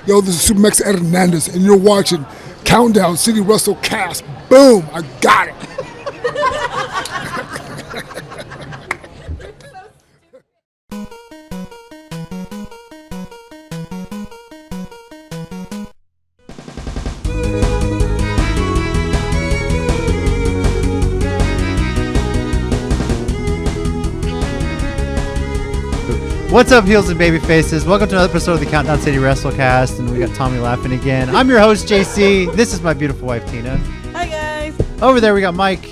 Yo, this is Supermax Hernandez, and you're watching Countdown City WrestleCast. Boom! I got it. What's up, heels and baby faces? Welcome to another episode of the Countdown City WrestleCast, and we got Tommy laughing again. I'm your host, JC. This is my beautiful wife, Tina. Hi, guys. Over there, we got Mike.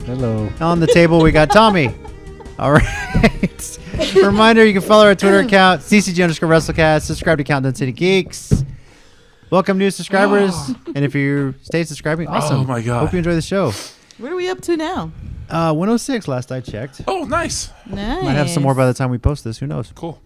Hello. On the table, we got Tommy. All right. Reminder, you can follow our Twitter account, CCG_WrestleCast. Subscribe to Countdown City Geeks. Welcome new subscribers. And if you stay subscribing, awesome. Oh, my God. Hope you enjoy the show. What are we up to now? 106 last I checked. Oh, nice. Nice. Might have some more by the time we post this. Who knows? Cool.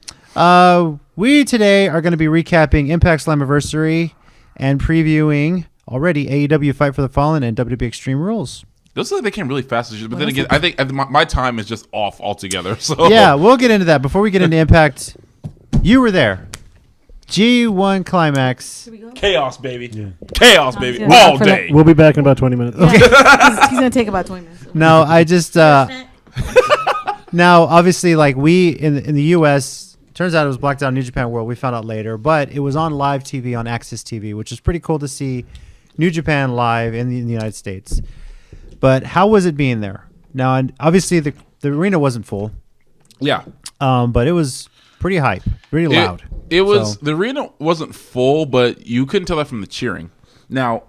We today are going to be recapping Impact Slammiversary and previewing already AEW Fight for the Fallen and WWE Extreme Rules. Those like they came really fast, but then again, I think my time is just off altogether. So yeah, we'll get into that. Before we get into Impact, you were there. G1 Climax. chaos, baby. Yeah. Chaos, baby, Yeah. all day. We'll be back in about 20 minutes. Yeah. He's going to take about 20 minutes. No, I just now obviously like we in the US, turns out it was blacked out in New Japan World. We found out later, but it was on live TV on Access TV, which is pretty cool to see New Japan live in the United States. But how was it being there? Now, and obviously the arena wasn't full. Yeah, but it was pretty hype, pretty loud. It was the arena wasn't full, but you couldn't tell that from the cheering. Now,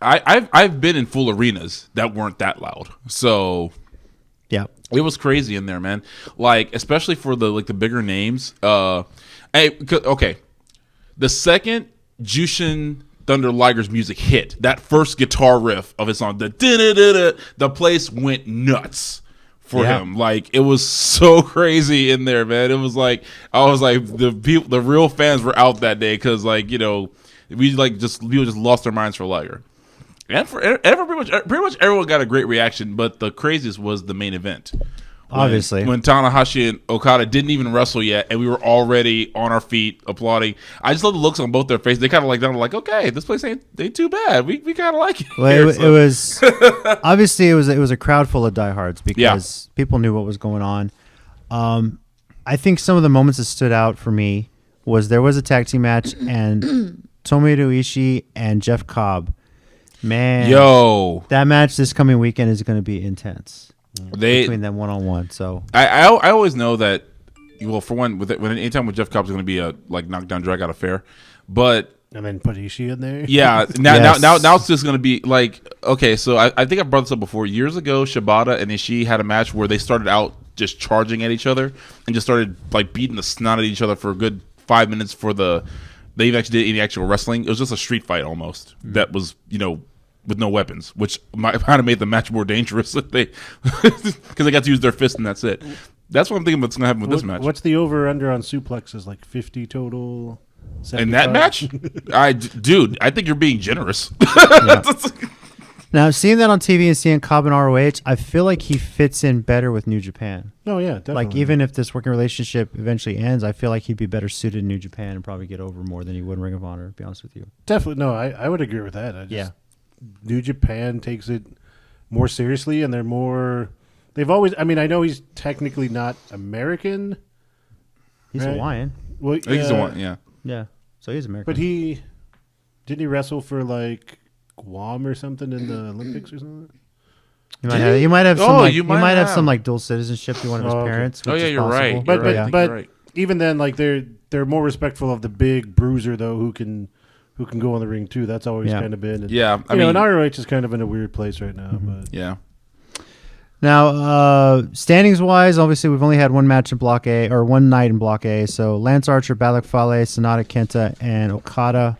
I've been in full arenas that weren't that loud, so yeah, it was crazy in there, man. Like especially for the bigger names. Okay, the second Jushin Thunder Liger's music hit, that first guitar riff of his song, the place went nuts for him. Like it was so crazy in there, man. It was like I was like the real fans were out that day because people just lost their minds for Liger, and pretty much everyone got a great reaction. But the craziest was the main event. Obviously, when Tanahashi and Okada didn't even wrestle yet, and we were already on our feet applauding. I just love the looks on both their faces. They kind of like okay, this place ain't too bad. We kind of like it. Well, it was obviously it was a crowd full of diehards because people knew what was going on. I think some of the moments that stood out for me was there was a tag team match and Tomohiro Ishii and Jeff Cobb. Man, that match this coming weekend is going to be intense. Between them one-on-one, so I always know that. Well, for one, anytime with Jeff Cobb is going to be a knockdown drag out affair, but and then put Ishii in there. Yeah, now it's just going to be like okay. So I think I brought this up before. Years ago, Shibata and Ishii had a match where they started out just charging at each other and just started beating the snot at each other for a good 5 minutes they even actually did any actual wrestling. It was just a street fight almost. That was with no weapons, which might kind of made the match more dangerous because they got to use their fist and that's it. That's what I'm thinking what's going to happen with this match. What's the over-under on suplexes? Like 50 total? 75? In that match? I think you're being generous. Now, seeing that on TV and seeing Cobb in ROH, I feel like he fits in better with New Japan. Oh, yeah, definitely. Like, even if this working relationship eventually ends, I feel like he'd be better suited in New Japan and probably get over more than he would in Ring of Honor, to be honest with you. Definitely. No, I would agree with that. New Japan takes it more seriously, and they've always, I know he's technically not American. He's Hawaiian. Well, I think he's Hawaiian, yeah. Yeah, so he's American. But didn't he wrestle for Guam or something in the Olympics or something? He might have some dual citizenship through one of his parents. Oh yeah, you're right. But even then, they're more respectful of the big bruiser though, who can go on the ring too. That's always kind of been. And, ROH is kind of in a weird place right now. Mm-hmm. But yeah. Now, standings wise, obviously we've only had one match in Block A or one night in Block A. So Lance Archer, Balak Fale, Sonata Kenta, and Okada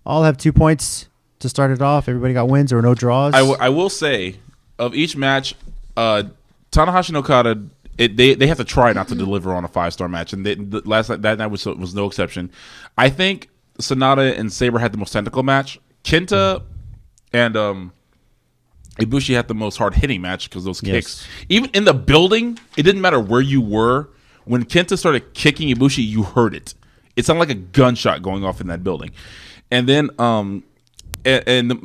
all have 2 points to start it off. Everybody got wins. There were no draws. I will say of each match, Tanahashi and Okada. They have to try not to deliver on a 5-star match, and that night was no exception. I think Sonata and Sabre had the most technical match. Kenta and Ibushi had the most hard-hitting match because those kicks. Even in the building, it didn't matter where you were. When Kenta started kicking Ibushi, you heard it. It sounded like a gunshot going off in that building. And then and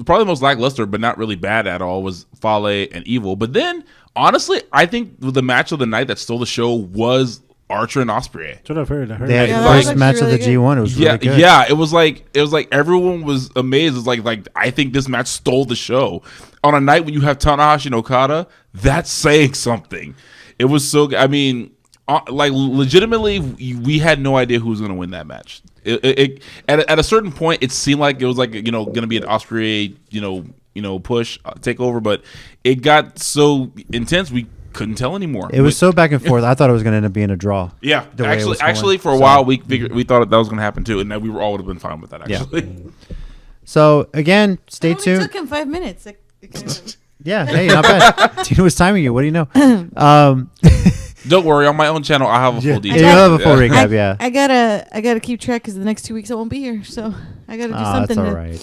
probably the most lackluster, but not really bad at all, was Fale and Evil. But then, honestly, I think the match of the night that stole the show was Archer and Ospreay. That's what I've heard. They had the first match of the G1. It was really good. Yeah, it was like everyone was amazed. It was like I think this match stole the show on a night when you have Tanahashi and Okada. That's saying something. It was so good. I mean, like legitimately, we had no idea who was going to win that match. At a certain point, it seemed like it was like going to be an Ospreay push takeover, but it got so intense we couldn't tell anymore. It was so back and forth. I thought it was going to end up being a draw. Yeah, actually, for a while we thought that was going to happen too, and that we all would have been fine with that. Actually, yeah. So again, stay tuned. It took him 5 minutes. Yeah, hey, not bad. Tina was timing you. What do you know? Don't worry, on my own channel I have a full detail. You have a full recap. Yeah, I gotta keep track because the next 2 weeks I won't be here, so I gotta do something. That's all right.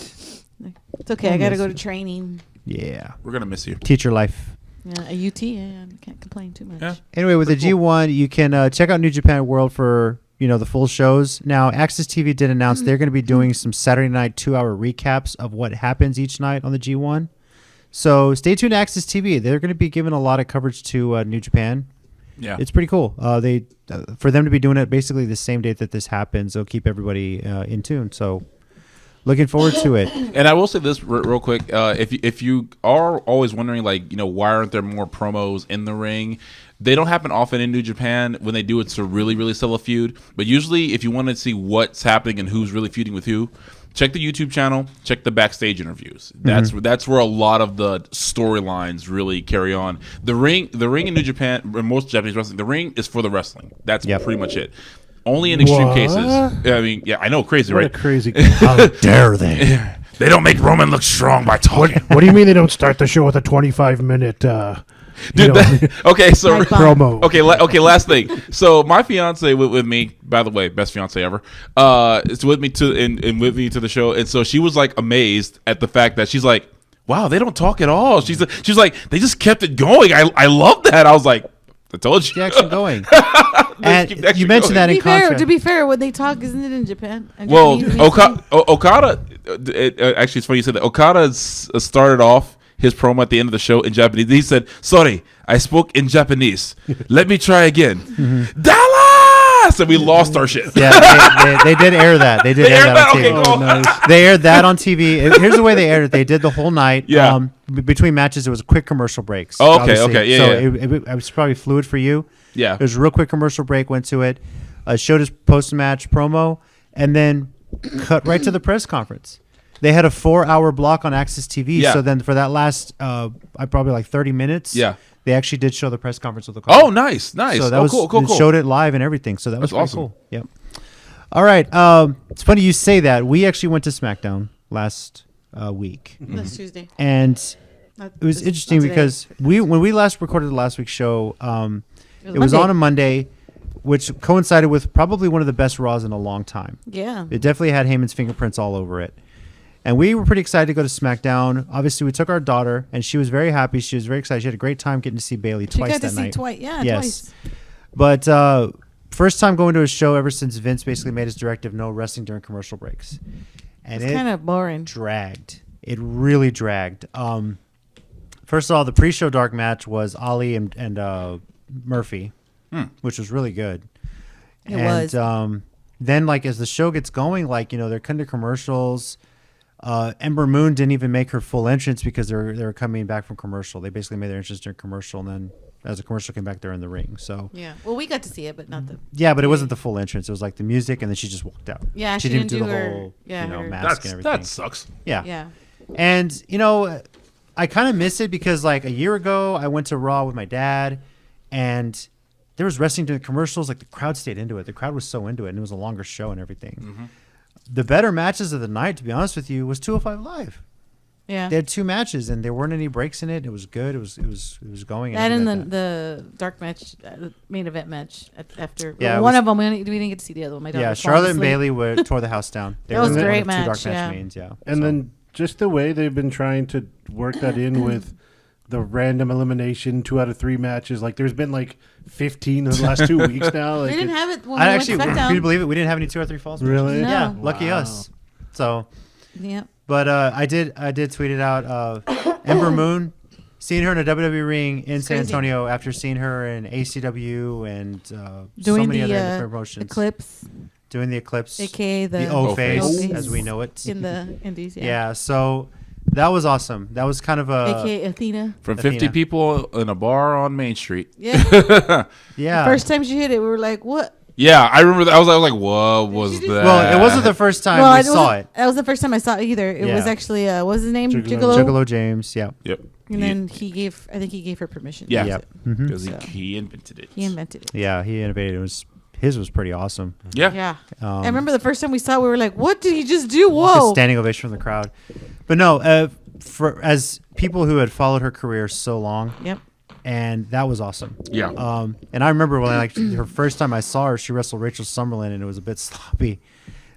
It's okay. I gotta go to training. Yeah, we're gonna miss you. Teacher life. Yeah, a UT. I can't complain too much. Yeah. Anyway, with the G1, you can check out New Japan World for the full shows. Now, Access TV did announce they're going to be doing some Saturday night 2-hour recaps of what happens each night on the G1. So stay tuned to Access TV. They're going to be giving a lot of coverage to New Japan. Yeah, it's pretty cool. They for them to be doing it basically the same date that this happens, they'll keep everybody in tune. So looking forward to it. And I will say this real quick: if you are always wondering, why aren't there more promos in the ring? They don't happen often in New Japan. When they do, it's to really, really sell a feud. But usually, if you want to see what's happening and who's really feuding with who, check the YouTube channel, check the backstage interviews. That's where a lot of the storylines really carry on. The ring in New Japan, in most Japanese wrestling, the ring is for the wrestling. That's pretty much it. Only in extreme cases. I mean, yeah, I know, crazy, right? What a crazy. How dare they? They don't make Roman look strong by talking. What do you mean they don't start the show with a 25-minute? Okay, so promo. Okay, last thing. So my fiance with me, by the way, best fiance ever. Is with me with me to the show, and so she was like amazed at the fact that she's like, "Wow, they don't talk at all." She's like, "They just kept it going." I love that. I was like, "I told you." Keep action going. And you mentioned that in contrast. To be fair, when they talk, isn't it in Japan? Well, Okada. Actually, it's funny you said that. Okada started off his promo at the end of the show in Japanese. He said, "Sorry, I spoke in Japanese. Let me try again." Dallas! And we lost our shit. Yeah, they did air that. They did air that on TV. Okay, cool. Nice. They aired that on TV. Here's the way they aired it. They did the whole night. Yeah. Between matches, it was quick commercial breaks. Oh, okay. Yeah, so yeah. It was probably fluid for you. Yeah. It was a real quick commercial break, went to it, showed his post-match promo, and then cut right to the press conference. They had a 4-hour block on Access TV, so then for that last probably like 30 minutes, they actually did show the press conference with the call. Oh, nice. So that was cool. Showed it live and everything, so that was awesome. Cool. Yep. All right, it's funny you say that. We actually went to SmackDown last week. Last Tuesday. And it was interesting because when we last recorded the last week's show, it was on a Monday, which coincided with probably one of the best Raws in a long time. Yeah. It definitely had Heyman's fingerprints all over it. And we were pretty excited to go to SmackDown. Obviously, we took our daughter, and she was very happy. She was very excited. She had a great time getting to see Bayley twice that night. Twice. Yes. But first time going to a show ever since Vince basically made his directive, no wrestling during commercial breaks. And it's kind of boring. Dragged. It really dragged. First of all, the pre-show dark match was Ali and Murphy, which was really good. It was. Then, as the show gets going, they're cutting to commercials. Ember Moon didn't even make her full entrance because they were coming back from commercial. They basically made their entrance during commercial, and then as the commercial came back, they're in the ring. So yeah, well, we got to see it, but not the. Yeah, but it wasn't the full entrance. It was like the music, and then she just walked out. Yeah, she didn't do the whole mask and everything. That sucks. Yeah. And I kind of miss it because a year ago I went to Raw with my dad, and there was wrestling during commercials. The crowd stayed into it. The crowd was so into it, and it was a longer show and everything. Mm-hmm. The better matches of the night, to be honest with you, was 205 Live. Yeah, they had 2 matches, and there weren't any breaks in it. It was good. It was going. And the dark match, main event match after. Yeah, one of them we didn't get to see the other one. My daughter was Charlotte and Bayley tore the house down. That was a great match. 2 dark match mains. Yeah, and then just the way they've been trying to work that in with the random elimination 2 out of 3 matches. Like there's been like 15 in the last 2 weeks now. Like they didn't have it when I we actually, went to can you SmackDown. believe it? We didn't have any 2 or 3 falls. Really? No. Yeah, lucky us. So, Yeah. but I did tweet it out. Ember Moon, seeing her in a WWE ring in San crazy. Antonio after seeing her in ACW and so Doing many other the different promotions. Eclipse, Doing the Eclipse, aka the O-Face, O-Face as we know it. in the Indies. Yeah. Yeah, so that was awesome. That was kind of a AKA Athena. From 50 Athena. people in a bar on Main Street. Yeah. yeah. First time she hit it, we were like, "What?" Yeah, I remember that. I was like, what was that? Well, it wasn't the first time we saw it. That was the first time I saw it either. It was Yeah. actually what was his name? Gigolo. Juggalo James. Yeah. Yep. And then I think he gave her permission. Yeah. That's Yep. it. Because So. he invented it. He invented it. Yeah, he innovated. His was pretty awesome. Yeah. Yeah. I remember the first time we saw it, we were like, "What did he just do?" Whoa. A standing ovation from the crowd. But no, as people who had followed her career so long, Yep. and that was awesome. Yeah. And I remember when her first time I saw her, she wrestled Rachel Summerlin, and it was a bit sloppy.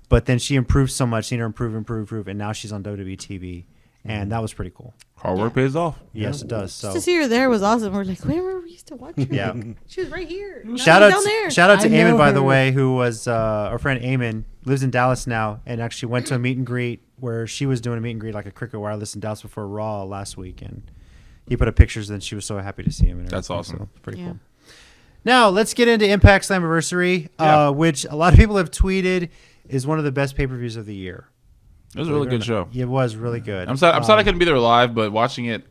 But then she improved so much, seen her improve, and now she's on WWE TV, and that was pretty cool. Hard work pays off. Yes, it does. So Just to see her there was awesome. We're like, where we used to watch her? Yeah. She was right here. Now shout she's out, down there. shout out to I Eamon, know by the her. way, who was our friend Eamon, lives in Dallas now, and actually went to a meet and greet where she was doing a meet and greet like a Cricket Wireless in Dallas before Raw last week, and he put up pictures, and she was so happy to see him. And That's everything, awesome. So it's pretty Yeah. cool. Now let's get into Impact Slammiversary, Yeah. which a lot of people have tweeted is one of the best pay-per-views of the year. It was a really good show. It was really good. I'm sad I couldn't be there live, but watching it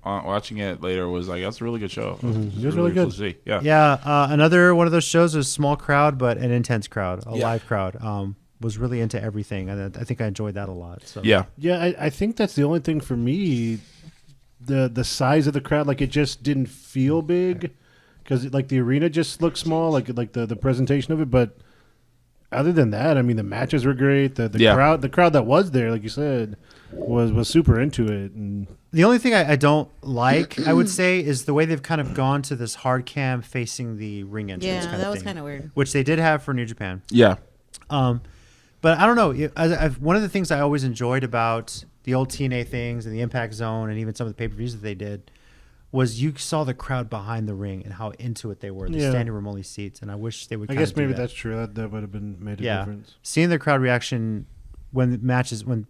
later was like, that's a really good show. It was really good. cool to see. Yeah. Yeah, another one of those shows was small crowd, but an intense crowd, a Yeah. live crowd. Was really into everything, and I think I enjoyed that a lot. So Yeah. Yeah, I think that's the only thing for me. The size of the crowd, like it just didn't feel big, because like the arena just looked small, like the presentation of it. But other than that, I mean, the matches were great. The crowd that was there, like you said, was super into it. And the only thing I don't like, I would say, is the way they've kind of gone to this hard cam facing the ring entrance. Yeah, that was kind of weird. Which they did have for New Japan. Yeah. But I don't know. One of the things I always enjoyed about the old TNA things and the Impact Zone and even some of the pay-per-views that they did was you saw the crowd behind the ring and how into it they were. The standing room only seats, and I wish they would. I kinda guess maybe do that. that's true. That would have been made a difference. Seeing the crowd reaction when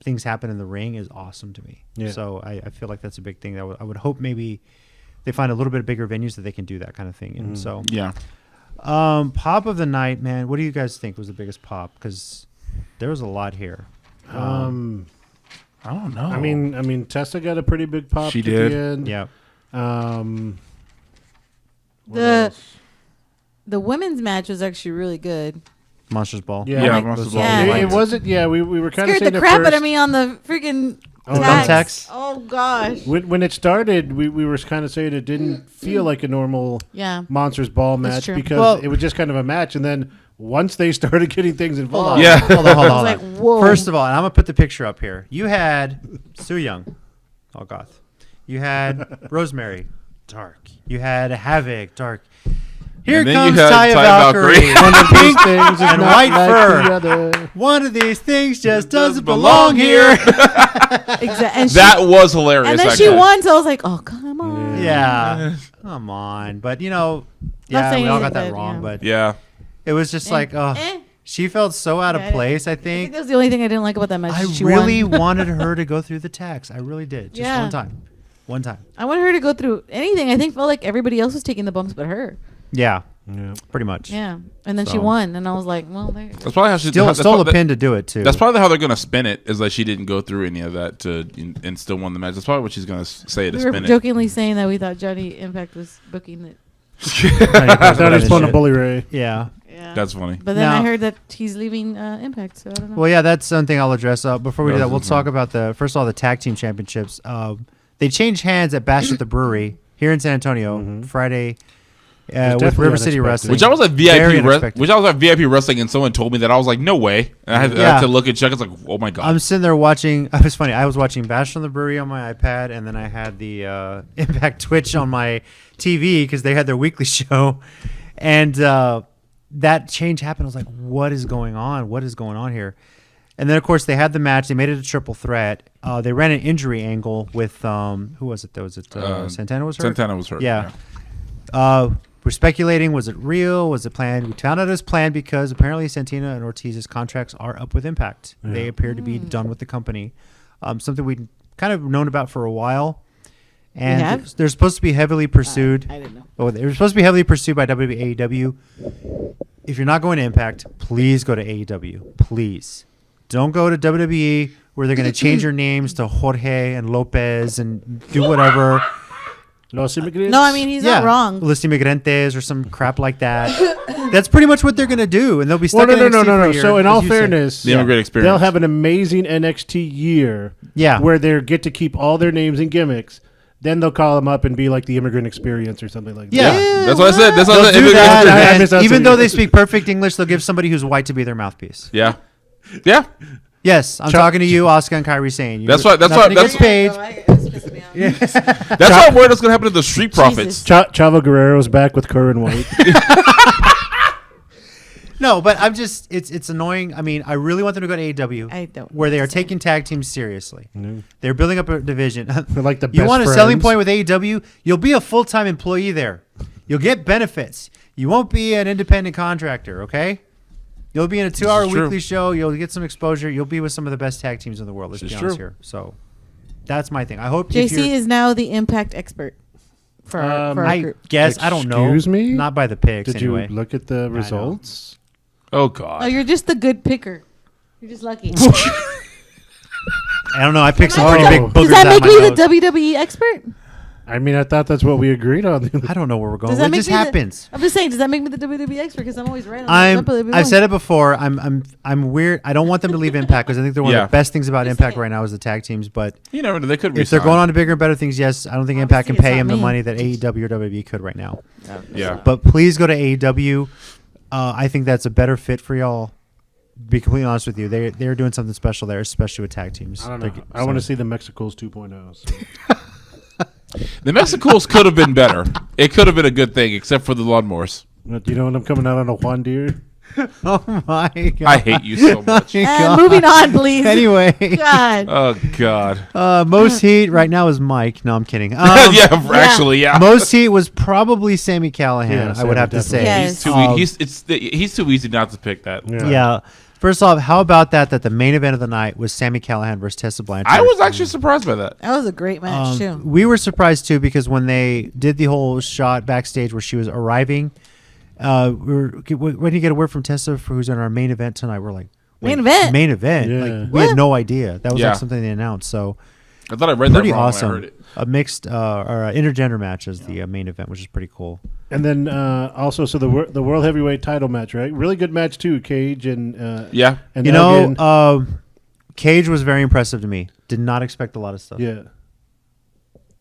things happen in the ring is awesome to me. Yeah. So I feel like that's a big thing. I would hope maybe they find a little bit bigger venues that they can do that kind of thing. And so Yeah. pop of the night, man. What do you guys think was the biggest pop? Because there was a lot here. I don't know. I mean, Tessa got a pretty big pop. She at did. The end. Yeah. What else? The women's match was actually really good. Monsters Ball. Yeah, Yeah, like- Monsters Ball. Ball. Yeah. It wasn't. Yeah, we were kind of Scared saying the at crap out first, of me on the freaking Oh, tags. thumbtacks? Oh gosh. When it started, we were kind of saying it didn't feel like a normal Yeah. Monsters Ball That's match true. because Well- it was just kind of a match, and then once they started getting things involved, Yeah. Hold I was on. like, whoa. First of all, and I'm gonna put the picture up here. You had Sue Young, oh god. You had Rosemary, dark. You had Havoc, dark. Here And then comes you had Taya Taya Valkyrie. Valkyrie. one of these things is and not white like fur. the other. One of these things just doesn't belong belong here. Exactly. And That was hilarious. and then that she guy. won, so I was like, oh come on. Yeah, come on. But yeah, saying we all got anything, that but, wrong. yeah. But Yeah. it was just like, Eh. she felt so out Yeah, of place. I I think think. that was the only thing I didn't like about that match. I She really won. wanted her to go through the tax. I really did. Just Yeah. one time. One time. I wanted her to go through anything. I think felt like everybody else was taking the bumps but her. Yeah, Yeah. pretty much. Yeah. And then she So. won, and I was like, well, there you go. That's probably how she Still that's stole probably- a pin to do it too. That's probably how they're gonna spin it. Is that she didn't go through any of that and still won the match. That's probably what she's gonna say to We were spin it. jokingly saying that we thought Johnny Impact was booking it. I thought he was pulling a Bully Ray. Yeah. Yeah. That's funny. But then I Now- heard that he's leaving Impact, so I don't know. Well, yeah, that's something I'll address. Before we do That that, we'll was talk about first of all the tag team championships. They changed hands at Bash at the Brewery here in San Antonio Friday with definitely River City unexpected. Wrestling. Which I was at Very VIP, unexpected. which I was at VIP wrestling, and someone told me that I was like, no way. And I had to look and check. It's like, oh my god. I'm sitting there watching. It was funny. I was watching Bash on the Brewery on my iPad, and then I had the Impact Twitch on my TV because they had their weekly show, and that change happened. I was like, "What is going on? What is going on here?" And then, of course, they had the match. They made it a triple threat. They ran an injury angle with who was it? Was it Santana was hurt? Santana was hurt. Yeah. We're speculating, was it real? Was it planned? We found out it was planned because apparently Santana and Ortiz's contracts are up with Impact. Yeah. They appear to be done with the company. Something we'd kind of known about for a while. And they're supposed to be heavily pursued. I didn't know. Oh, they're supposed to be heavily pursued by AEW. If you're not going to Impact, please go to AEW. Please. Don't go to WWE where they're going to change your names to Jorge and Lopez and do whatever. Los Immigrants? No, I mean, he's not wrong. Los Immigrantes or some crap like that. That's pretty much what they're going to do. And they'll be stuck in NXT No. for a year, So in all fairness, the immigrant experience. They'll have an amazing NXT year where they get to keep all their names and gimmicks. Then they'll call them up and be like the immigrant experience or something like that. Yeah. That's what I said. That's what I said. Do that, experience. even though they speak perfect English, they'll give somebody who's white to be their mouthpiece. Yeah. Yeah. Yes, I'm talking to you, Oscar and Kyrie Sane. That's why. That's why. That's paid. That's why I'm worried what's gonna happen to the Street Profits. Chavo Guerrero's back with Kerwin White. No, but I'm just it's annoying. I mean, I really want them to go to AEW. I don't. Where they are taking tag teams seriously. They're building up a division. They're like the best You want a friends. selling point with AEW? You'll be a full-time employee there. You'll get benefits. You won't be an independent contractor, okay? You'll be in a 2-hour weekly show. You'll get some exposure. You'll be with some of the best tag teams in the world. Let's be honest here. So that's my thing. I hope JC is now the Impact expert for our group. I guess. I don't know. Excuse me? Not by the picks, Did anyway. you look at the results? Oh God. Oh, you're just the good picker. You're just lucky. I don't know. I picked some pretty big boogers Does that make out of my me nose. the WWE expert? I mean, I thought that's what we agreed on. I don't know where we're going. Does that It make just me happens. I'm just saying, does that make me the WWE expert? Because I'm always right on I've said it before. I'm weird. I don't want them to leave Impact because I think they're one of the best things about Impact right now is the tag teams. But you never know. They could. If they're going on to bigger and better things, yes, I don't think Impact can Obviously, pay it's him not the me. money that AEW or WWE could right now. Yeah. But please go to AEW. I think that's a better fit for y'all. Be completely honest with you, they're doing something special there, especially with tag teams. I don't know. I want to see the Mexicals 2.0. So. The Mexicals could have been better. It could have been a good thing, except for the lawnmowers. Do you know when I'm coming out on a Juan Deere? Oh my God! I hate you so much. Moving on, please. Anyway, God. Oh God. Most heat right now is Mike. No, I'm kidding. Actually, yeah. Most heat was probably Sami Callihan. Yeah, I would have to definitely. say. Yes. He's too easy not to pick that. Yeah. First off, how about that the main event of the night was Sami Callihan versus Tessa Blanchard? I was actually surprised by that. That was a great match, too. We were surprised, too, because when they did the whole shot backstage where she was arriving, when you get a word from Tessa for who's in our main event tonight, we're like, Main event? Main event? Yeah. Like, we had no idea. That was like something they announced. So I thought I read pretty that wrong awesome. when I heard it. A mixed or intergender match as the main event, which is pretty cool. And then also, so the world heavyweight title match, right? Really good match too. Cage and and Elgin. Cage was very impressive to me. Did not expect a lot of stuff. Yeah.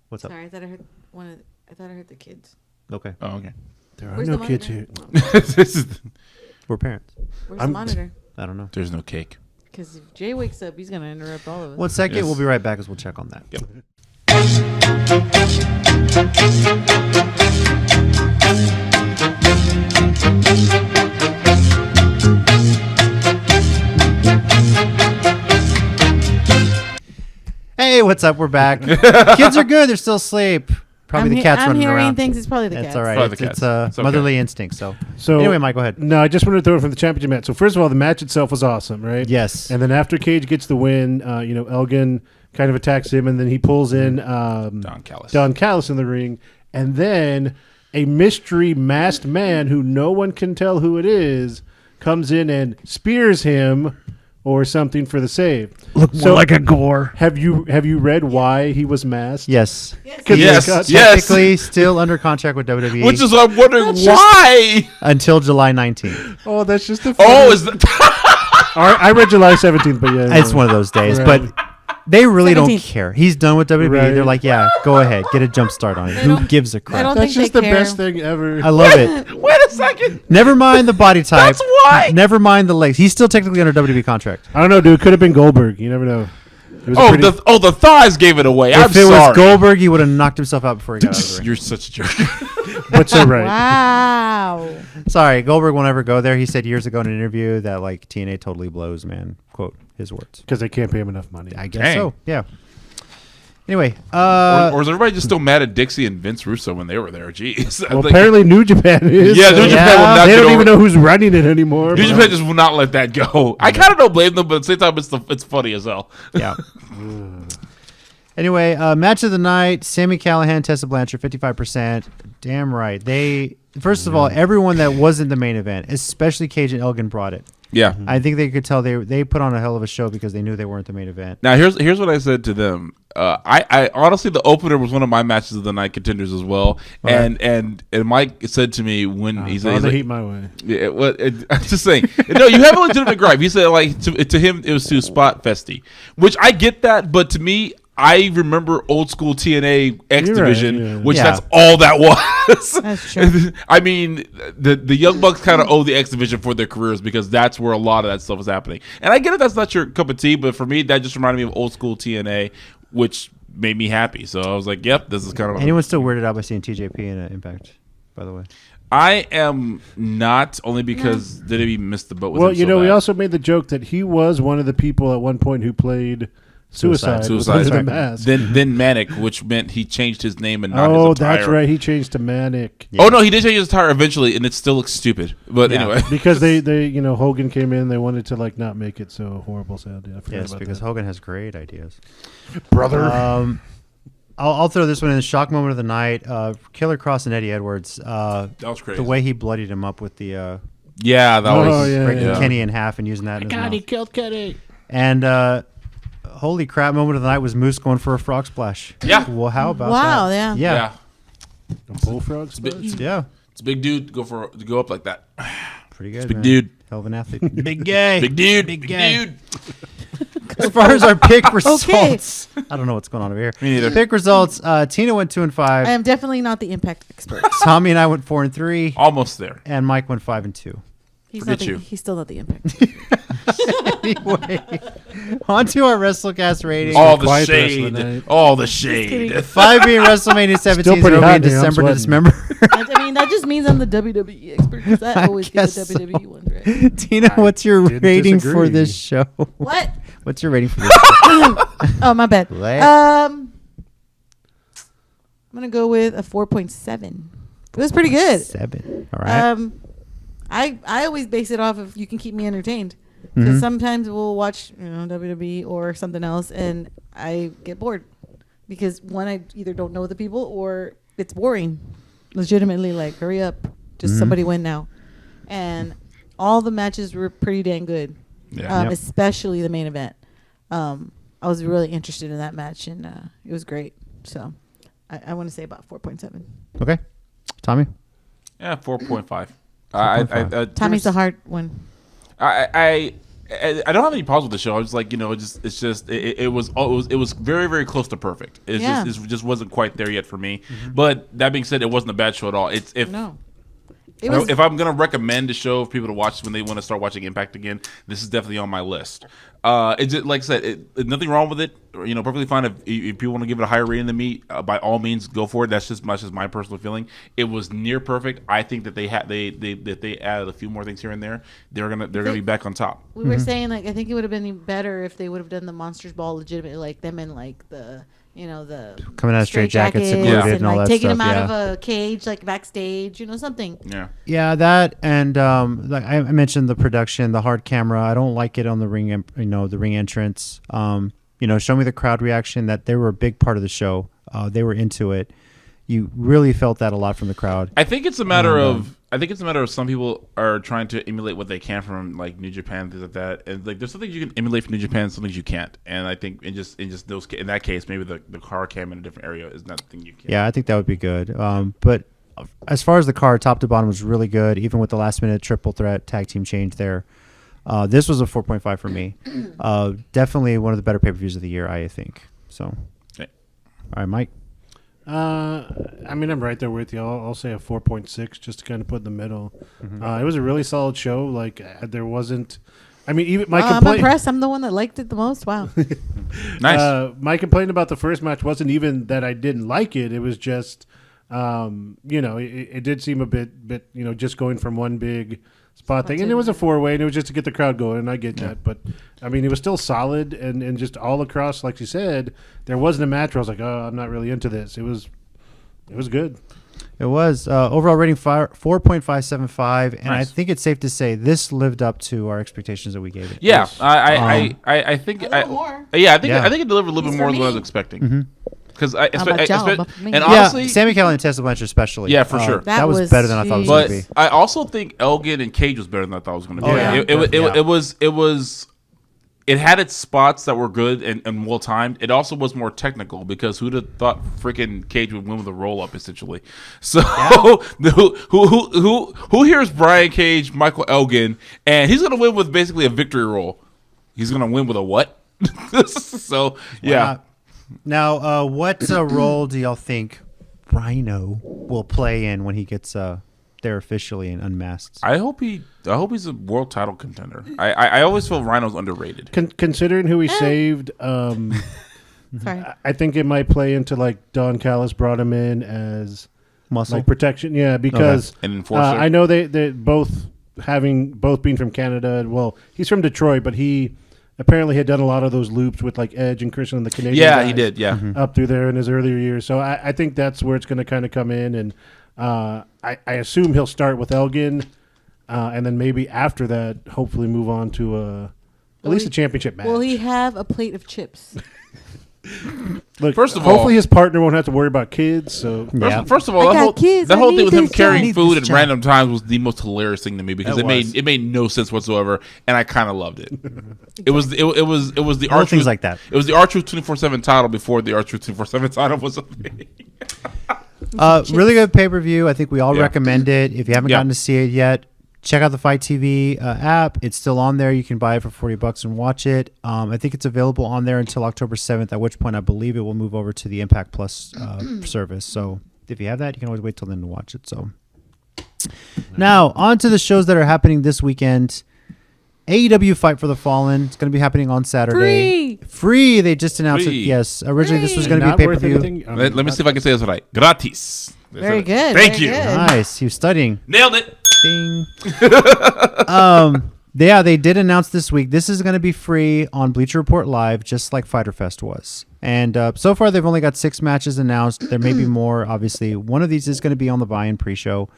What's up? Sorry, I thought I heard the kids. Okay. Oh, okay. There are Where's no the kids here. monitor? We're parents. Where's the monitor? I don't know. There's no cake. Because if Jay wakes up, he's going to interrupt all of us. 1 second. Yes. We'll be right back as we'll check on that. Yep. Hey, what's up? We're back. Kids are good. They're still asleep. Probably the cat's I'm running hearing around. things. It's probably the That's cats. all right. Probably It's, the it's cats. It's okay. motherly instinct. So So anyway, Mike, go ahead. No, I just wanted to throw it from the championship match. So first of all, the match itself was awesome, right? Yes. And then after Cage gets the win, Elgin kind of attacks him, and then he pulls in Don Callis. Don Callis in the ring, and then a mystery masked man who no one can tell who it is comes in and spears him or something for the save. Look more like a gore. Have you read why he was masked? Yes. Yes. Technically still under contract with WWE Which is why I'm wondering why. until July 19th. Oh, that's just a. Oh, is that? I read July 17th, but yeah, It's one of those days, Right. but they really don't 17th. care. He's done with WWE. Right. They're like, yeah, go ahead, get a jump start on it. Who don't- gives a I crap? don't That's think just they the care. best thing ever. I love it. Wait a second. Never mind the body type. That's why. Never mind the legs. He's still technically under WWE contract. I don't know, dude. Could have been Goldberg. You never know. was The thighs gave it away. I'm If it sorry. was Goldberg, he would have knocked himself out before he got out of the ring. You're such a jerk. But so right. Wow. Sorry, Goldberg won't ever go there. He said years ago in an interview that like TNA totally blows, man. Quote his words. Because they can't pay him enough money. I guess Dang. so. Yeah. Anyway, Or is everybody just still mad at Dixie and Vince Russo when they were there? Jeez. Well, Like, apparently New Japan is. Yeah, New Japan will not They get don't over even know who's running it anymore. New but- Japan just will not let that go. I kind of don't blame them, but at the same time, it's funny as hell. yeah. Anyway, match of the night: Sami Callihan, Tessa Blanchard, 55%. Damn right. First of all, everyone that wasn't the main event, especially Cage and Elgin, brought it. Yeah. I think they could tell they put on a hell of a show because they knew they weren't the main event. Now here's what I said to them. I honestly, the opener was one of my matches of the night contenders as well. Right. And Mike said to me when he said, the heat my way. yeah, I'm just saying. No, you have a legitimate gripe. He said like to him it was too spot festy, which I get that, but to me, I remember old school TNA X You're right, Division, yeah. which Yeah. that's all that was. That's true. I mean, the Young Bucks kind of owe the X Division for their careers because that's where a lot of that stuff is happening. And I get it, that's not your cup of tea, but for me, that just reminded me of old school TNA, which made me happy. So I was like, yep, this is kind of. Anyone still weirded out by seeing TJP in Impact? By the way, I am not, only because WWE missed the boat with Well, him you so know, we bad. also made the joke that he was one of the people at one point who played Suicide. Suicide. Under the mask. Then Manic, which meant he changed his name and not his Oh, attire. that's right. He changed to Manic. Oh no, he did change his attire eventually, and it still looks stupid. But Yeah. anyway, Because they Hogan came in, they wanted to like not make it so horrible sound. Yeah, I forgot yes, about because that. Hogan has great ideas. Brother. I'll throw this one in. Shock moment of the night: Killer Cross and Eddie Edwards. that was crazy. The way he bloodied him up with the Yeah, that was. yeah, breaking yeah. Kenny in half and using that. In his God, he mouth. killed Kenny. And holy crap! Moment of the night was Moose going for a frog splash. Yeah. Well, how about Wow, that? yeah. Yeah. A bullfrog splash? Yeah. It's a big dude to go up like that. Pretty good. Big man. dude. Hell of an athlete. Big gay. Big dude. Big Big guy. dude. As far as our pick results, I don't know what's going on over here. Me neither. Pick results: Tina went 2-5. I am definitely not the Impact expert. Tommy and I went 4-3, Almost there. and Mike went 5-2. He's Forget not. you. He's still not the Impact. Anyway, on to our WrestleCast rating. All the quiet the rest of the shade. night. All the kidding. shade. 5 being WrestleMania 17, Still pretty 0 being hot, dude. I'm December to sweating. Dismember. I mean, that just means I'm the WWE expert because I always get guess the so. WWE ones right. Tina, what's your didn't rating for disagree. this show? What? What's your rating for this show? Oh, my bad. What? I'm gonna go with a 4.7. It was pretty good. 7. All right. I always base it off of you can keep me entertained. Because Mhm. sometimes we'll watch WWE or something else and I get bored because one, I either don't know the people or it's boring. Legitimately, like, hurry up, just Mhm. somebody win now. And all the matches were pretty dang good, Yeah. Yep. especially the main event. I was really interested in that match and it was great. So I want to say about 4.7. Okay. Tommy? Yeah, 4.5. 4.5. Tommy's a hard one. I don't have any problems with the show. I was like, it was very, very close to perfect. It just wasn't quite there yet for me. But that being said, it wasn't a bad show at all. No. It was, If I'm gonna recommend a show for people to watch when they want to start watching Impact again, this is definitely on my list. It's just, like I said, nothing wrong with it. Perfectly fine. If people want to give it a higher rating than me, by all means, go for it. That's just my personal feeling. It was near perfect. I think that they added a few more things here and there. They're gonna be back on top. we were saying, like, I think it would have been better if they would have done the Monsters Ball legitimately, like them in like the the Coming out of straight jackets, secluded Yeah. and all like that taking stuff. them out Yeah. of a cage, like backstage, something. Yeah. Yeah, that and like I mentioned the production, the hard camera. I don't like it on the ring, the ring entrance. Show me the crowd reaction that they were a big part of the show. They were into it. You really felt that a lot from the crowd. I think it's a matter of some people are trying to emulate what they can from like New Japan, things like that. And like there's some things you can emulate from New Japan, some things you can't. And I think in that case, maybe the car cam in a different area is not the thing you can. Yeah, I think that would be good. But as far as the card, top to bottom was really good, even with the last minute triple threat tag team change there. This was a 4.5 for me. Definitely one of the better pay-per-views of the year, I think. So, Okay. All right, Mike. I'm right there with you. I'll say a 4.6 just to kind of put in the middle. It was a really solid show. Like there wasn't. I mean, even my I'm complaint. impressed. I'm the one that liked it the most. Wow. Nice. My complaint about the first match wasn't even that I didn't like it. It was just, it did seem a bit, just going from one big spot thing. And it was a 4-way, and it was just to get the crowd going, and I get that. But, I mean, it was still solid, and just all across, like you said, there wasn't a match where I was like, oh, I'm not really into this. It was good. It was overall rating 4.575, and I think it's safe to say this lived up to our expectations that we gave it. Yeah, I think A little more. I think it delivered a little bit Least more for than what I was me. expecting. Because and honestly, Sammy Callihan and Tessa Blanchard especially. Yeah, for sure. That was was better than I thought it was going but to be. I also think Elgin and Cage was better than I thought it was going to be. Oh, yeah. It had its spots that were good and well timed. It also was more technical because who'd have thought freaking Cage would win with a roll up essentially? So who hears Brian Cage, Michael Elgin, and he's gonna win with basically a victory roll. He's gonna win with a what? So yeah. Now, what role do y'all think Rhino will play in when he gets there officially and unmasked? I hope he's a world title contender. I always feel Rhino's underrated. Considering who he saved, Sorry. I think it might play into like Don Callis brought him in as Muscle. like protection. Yeah, because An enforcer. I know they both being from Canada. Well, he's from Detroit, but he apparently had done a lot of those loops with like Edge and Christian and the Canadian. Yeah, guys he did. Yeah. up through there in his earlier years. So I think that's where it's going to kind of come in, and I assume he'll start with Elgin, and then maybe after that, hopefully move on to at least a championship match. Will he have a plate of chips? Look, First of all- hopefully his partner won't have to worry about kids. So Yeah. First of all, I that got whole, kids, that I whole need thing with him this job. carrying I need food this at job. random times was the most hilarious thing to me because It was. it made no sense whatsoever, and I kind of loved it. It was the Little R-Truth things like that. It was the R-Truth 24/7 title before the R-Truth 24/7 title was a thing. Really good pay-per-view. I think we all Yeah. recommend it. If you haven't Yeah. gotten to see it yet, check out the Fight TV app. It's still on there. You can buy it for $40 and watch it. I think it's available on there until October 7th, at which point I believe it will move over to the Impact Plus service. So if you have that, you can always wait till then to watch it. So now on to the shows that are happening this weekend. AEW Fight for the Fallen. It's going to be happening on Saturday. Free. They just announced Free. it. Yes. Originally, this was going to be not pay per worth view. anything. Let me see if I can say this right. Gratis. Very good. Thank very you. good. Nice. He was studying. Nailed it. Ding. They did announce this week this is going to be free on Bleacher Report Live, just like Fyter Fest was. And so far, they've only got 6 matches announced. There may be more, obviously. One of these is going to be on the buy-in pre-show.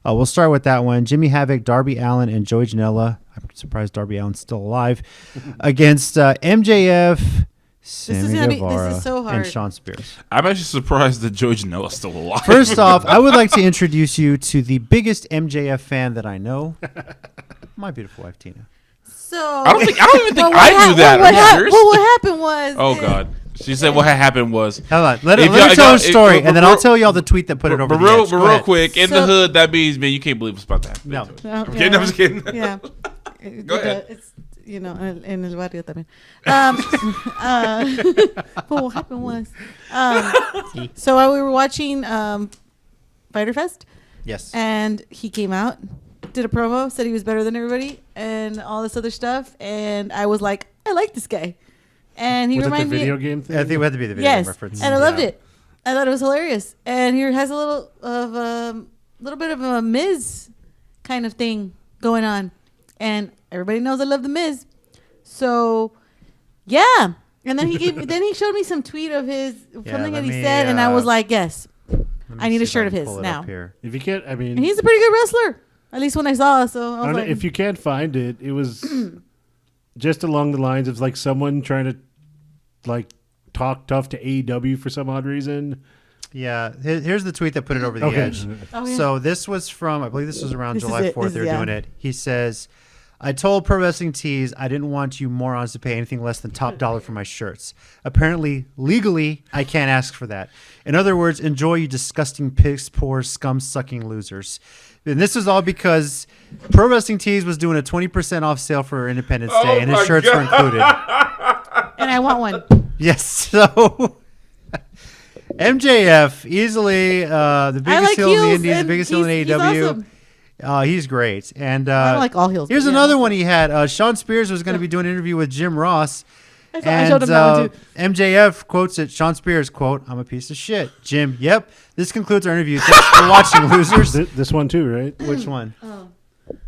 We'll start with that one. Jimmy Havoc, Darby Allin, and Joey Janela. I'm surprised Darby Allin's still alive. Against MJF, Sammy Guevara, this is so hard. and Sean Spears. I'm actually surprised that Joe Janela's still alive. First off, I would like to introduce you to the biggest MJF fan that I know, my beautiful wife, Tina. So I don't even think Well, I knew that. Are you serious? what happened was. Oh God. She said what had happened was. Hold on. Let If me y'all- tell y'all- a story, if- and then real- I'll tell y'all the tweet that put it over But the real, edge. but Go real ahead. quick, in the So- hood, that means, man, you can't believe what's about to happen. No. Okay, no, I'm just kidding. Yeah. Go ahead. It's, en el barrio también. But what happened was, so while we were watching Fyter Fest, Yes. and he came out, did a promo, said he was better than everybody, and all this other stuff, and I was like, I like this guy, and he was it the reminded me. video game thing? I think it had to be the video Yes, reference. and I loved it. I thought it was hilarious, and he has a little bit of a Miz kind of thing going on, and everybody knows I love the Miz, so yeah. And then he showed me some tweet of his something that he said, and I was like, yes, I need a shirt of his now. If you can't, I mean, And he's a pretty good wrestler, at least when I saw. So I was like, if you can't find it, it was just along the lines of like someone trying to like talk tough to AEW for some odd reason. Yeah. Here's the tweet that put it over the Okay. edge. Oh, yeah. So this was from, I believe this was around This is July it. 4th. This They were is- doing yeah. it. He says, I told Pro Wrestling Tees I didn't want you morons to pay anything less than top dollar for my shirts. Apparently, legally, I can't ask for that. In other words, enjoy, you disgusting piss poor scum-sucking losers. And this was all because Pro Wrestling Tees was doing a 20% off sale for Independence Day, and his my shirts were included. and I want one. Yes, so MJF, easily the biggest like heel in the heels, Indies, the and biggest heel in he's AEW. awesome. He's great. And I don't like all heels. here's but yeah. another one he had. Sean Spears was going to be doing an interview with Jim Ross, I showed him that one too. MJF quotes it. Sean Spears, quote, "I'm a piece of shit." Jim, yep. This concludes our interview. Thanks for watching, losers. This one too, right? Which one?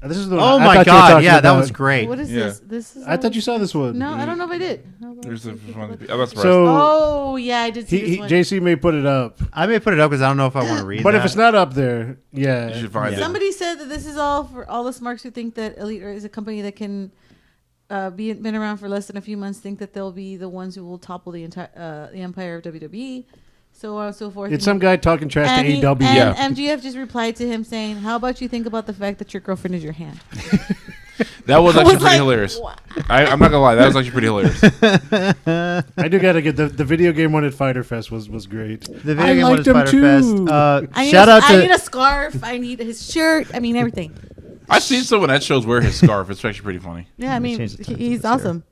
This is the one. Oh I my thought you were God! talking Yeah, that about. was great. What is Yeah. this? This is. I thought you saw this one. No, I don't know if I did. There's the one. Oh, that's right. So Oh yeah, I did see this one. JC may put it up, I may put it up because I don't know if I want to read but that. if it's not up there, yeah, You should find it. Somebody said that this is all for all the smarks who think that Elite is a company that can been around for less than a few months, think that they'll be the ones who will topple the entire the empire of WWE, so on and so forth. It's some guy talking trash to AEW. And MGF just replied to him saying, "How about you think about the fact that your girlfriend is your hand?" That was I actually was pretty like, hilarious. "Wow." I'm not gonna lie, that was actually pretty hilarious. I do gotta get the video game one at Fighter Fest was great. the video I game liked one him is too. Fighter Fest. I need Shout out I need to a scarf. I need his shirt. I mean everything. I've seen someone at shows wear his scarf. It's actually pretty funny. Yeah, I mean changed the time he's this year. awesome.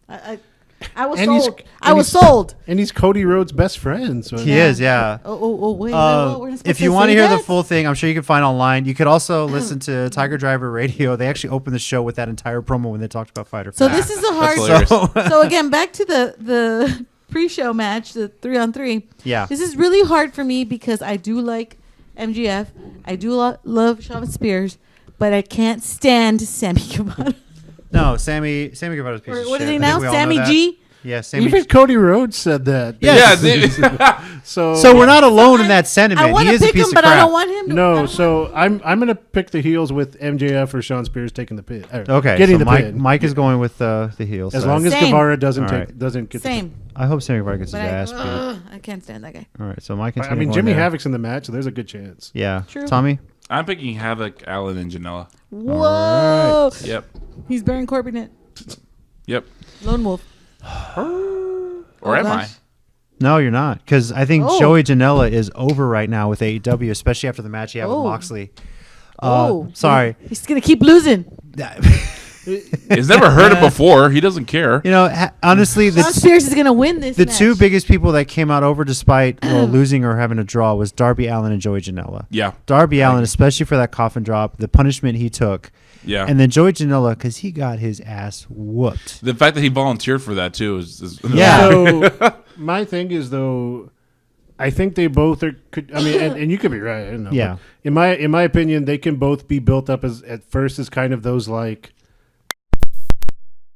I was And he's- sold. and I was he's- sold. And he's Cody Rhodes' best friend. So he is, yeah. Oh, wait. Whoa, we're not supposed If you to want to say hear that? the full thing, I'm sure you can find online. You could also listen to Tiger Driver Radio. They actually opened the show with that entire promo when they talked about Fighter So Fest. this is a That's hard. hilarious. So again, back to the pre-show match, the 3-on-3. Yeah. This is really hard for me because I do like MGF. I do love Sean Spears, but I can't stand Sammy Guevara. No, Sammy Guevara's a piece of What shit. is he I now? think we all know Sammy that. G? Yeah, Sammy even G. Cody Rhodes said that. Yes. Yeah, So we're not alone in that sentiment. I want He to is a pick piece him, of but crap. I don't want him. To, I No, don't so I'm gonna pick the heels with MJF or Sean Spears taking the pin. Okay, getting so the Mike, pin. Mike is going with the heels. As long as Same. Guevara All doesn't right. doesn't get Same. I hope Sammy Guevara gets his But ass beat. I can't stand that guy. All right, so Mike the and pin. I mean, Sammy Jimmy going there. Havoc's in the match, so there's a good chance. Yeah. True. Tommy? I'm picking Havoc, Allen, and Janela. Whoa. Yep. He's Baron Corbin it. Yep. Lone Wolf. Or am gosh. No, you're not. Because I think Oh. Joey Janela is over right now with AEW, especially after the match he had with Oh. Moxley. Sorry. He's going to keep losing. He's never heard it before. He doesn't care. You know, honestly, Sean Spears is going to win this the match. two biggest people that came out over despite losing or having a draw was Darby Allin and Joey Janela. Yeah. Darby Allin, especially for that coffin drop, the punishment he took. Yeah. And then Joey Janela, because he got his ass whooped. The fact that he volunteered for that too is Yeah. So my thing is though, I think they both are. I mean, and you could be right. I don't know. Yeah. But in my opinion, they can both be built up as at first as kind of those like.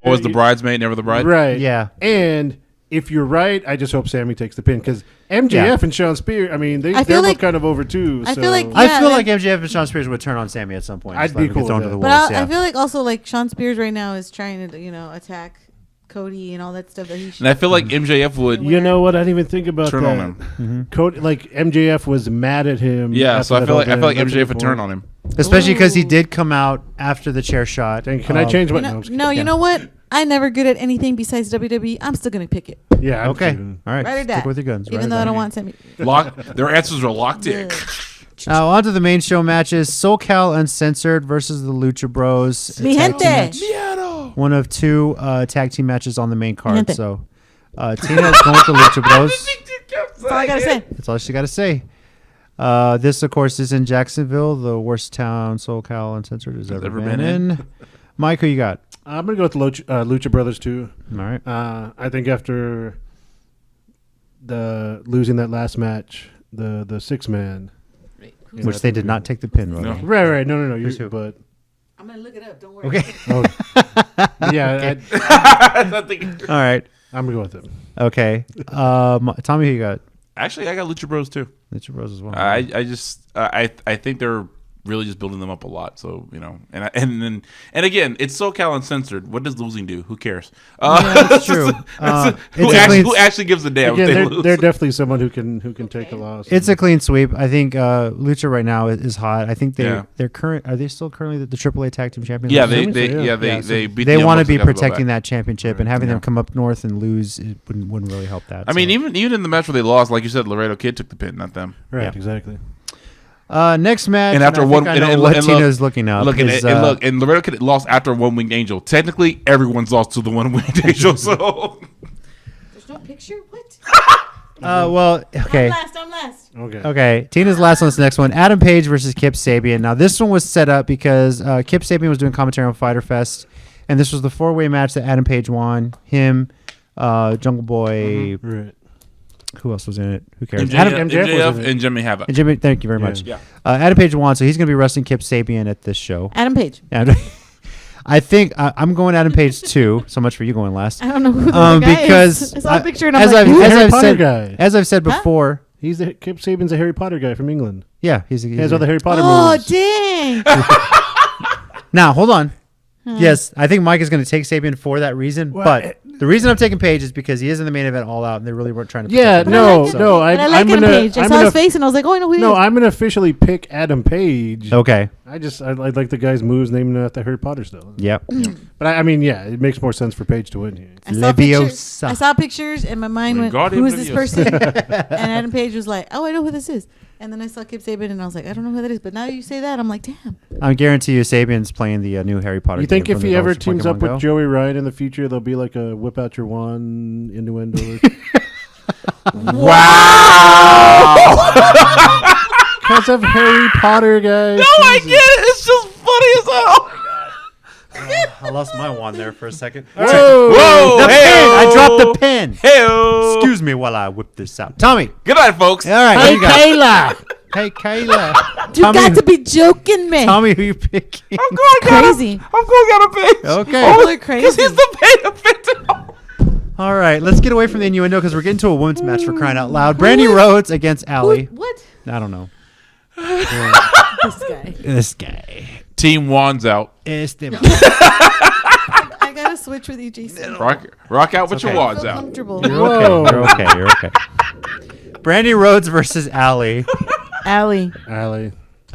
Was the bridesmaid never the bride? Right. Yeah. And if you're right, I just hope Sammy takes the pin because MJF Yeah. and Sean Spears. I mean, I feel they're like- both kind of over too. I so. feel like- I Yeah, feel man. like MJF and Sean Spears would turn on Sammy at some point. I'd Just be let him cool get thrown with to the that. But wolves. I Yeah. feel like also like Sean Spears right now is trying to, attack Cody and all that stuff that he should. And I feel like MJF would. You know what? I didn't even think about Turn that. on him. Mm-hmm. Cody, like MJF was mad at him. Yeah, after so I that feel whole like thing. MJF would turn on him. Especially because he Ooh. did come out after the chair shot. Can I change my? No, No, I'm just no, you Yeah. know what? I'm never good at anything besides WWE. I'm still going to pick it. kidding. Yeah. I'm Okay. kidding. All right. Right or Stick that. with your guns. Right Even or though I that. don't want Sammy. Their answers are locked in. Yeah. Now, on to the main show matches. SoCal Uncensored versus the Lucha Bros. Mi Tag team gente. match. One of two tag team matches on the main card. gente. So, Tina is going with the Lucha Bros. That's all I got to say. That's all she got to say. This, of course, is in Jacksonville, the worst town SoCal Uncensored has ever been in. Mike, who you got? I'm gonna go with Lucha Brothers too. All right. I think after the losing that last match, the 6-man, Which they did not take the pin, No. Rodney. right. No. Who's who? But I'm going to look it up. Don't worry. Okay. oh, yeah, All right. I'm gonna go with him. Okay. Tommy, who you got? Actually, I got Lucha Bros too. Lucha Bros as well. I just I think they're really just building them up a lot. So and again, it's SoCal Uncensored. What does losing do? Who cares? Yeah, that's true. Who actually gives a damn if they Again, lose? they're definitely someone who can take a loss. It's a clean sweep. I think Lucha right now is hot. I think Yeah. they're current. Are they still currently the AAA Tag Team Champions? Yeah, Assuming so, yeah. they beat. They the want to Young be Bucks, they gotta go protecting back. that championship, and having Yeah. them come up north and lose it wouldn't really help that. I mean, so. even in the match where they lost, like you said, Laredo Kid took the pin, not them. right, yeah. exactly. Next match, And after I one, think I know what Tina's looking up. is, and Laredo Kid lost after One Winged Angel. Technically, everyone's lost to the One Winged Angel. So There's no picture? What? well, okay. I'm last. Okay. Okay, Tina's last on this next one. Adam Page versus Kip Sabian. Now, this one was set up because Kip Sabian was doing commentary on Fyter Fest, and this was the four-way match that Adam Page won. Him, Jungle Boy. Right. Who else was in it? Who cares? MJF and Jimmy Havoc. And Jimmy, thank you very much. Yeah. Adam Page won, so he's going to be wrestling Kip Sabian at this show. Adam Page. I think I'm going Adam Page too. So much for you going last. I don't know who the guy because is. I saw a picture and I'm as like, as I've said before, He's the Kip Sabian's a Harry Potter guy from England. yeah, he has all the Harry Potter oh, movies. dang. Now hold on. Yes, I think Mike is going to take Sabian for that reason, but the reason I'm taking Page is because he is in the main event All Out, and they really weren't trying to. Yeah, And I like I'm Adam gonna. Page. I saw his face and I was like, oh, I know who he is. No, I'm gonna officially pick Adam Page. Okay. I like the guy's moves named after Harry Potter still. Yep. But I mean, yeah, it makes more sense for Page to win here. Leviosa. I saw pictures and my mind went, Wingardium who is this Leviosa. person? And Adam Page was like, oh, I know who this is. And then I saw Kip Sabian and I was like, I don't know who that is. But now you say that, I'm like, damn. I guarantee you, Sabian's playing the new Harry Potter. You think game if from he the ever Pokemon teams up with Go? Joey Ryan in the future, there'll be like a whip out your wand innuendo? Wow! Because of Harry Potter, guys. No, I get it. It's just funny as hell. I lost my wand there for a second. Whoa! Whoa! The pen! I dropped the pen. Hey-o. Excuse me while I whip this out. Tommy. Good night, folks. All right. Hey, who you got? Kayla! Hey, Kayla. You got to be joking me. Tommy, who you picking? I'm going Crazy. I'm going out of Page. Okay. People are crazy. Because he's the main event. All right. Let's get away from the innuendo because we're getting to a women's match for crying out loud. Brandy Rhodes against Allie. What? I don't know. This guy. This guy. Team Juan's out. I got to switch with you, Jason. Rock out with your okay. wands So out. comfortable. Whoa. You're okay. Brandy Rhodes versus Allie. Allie.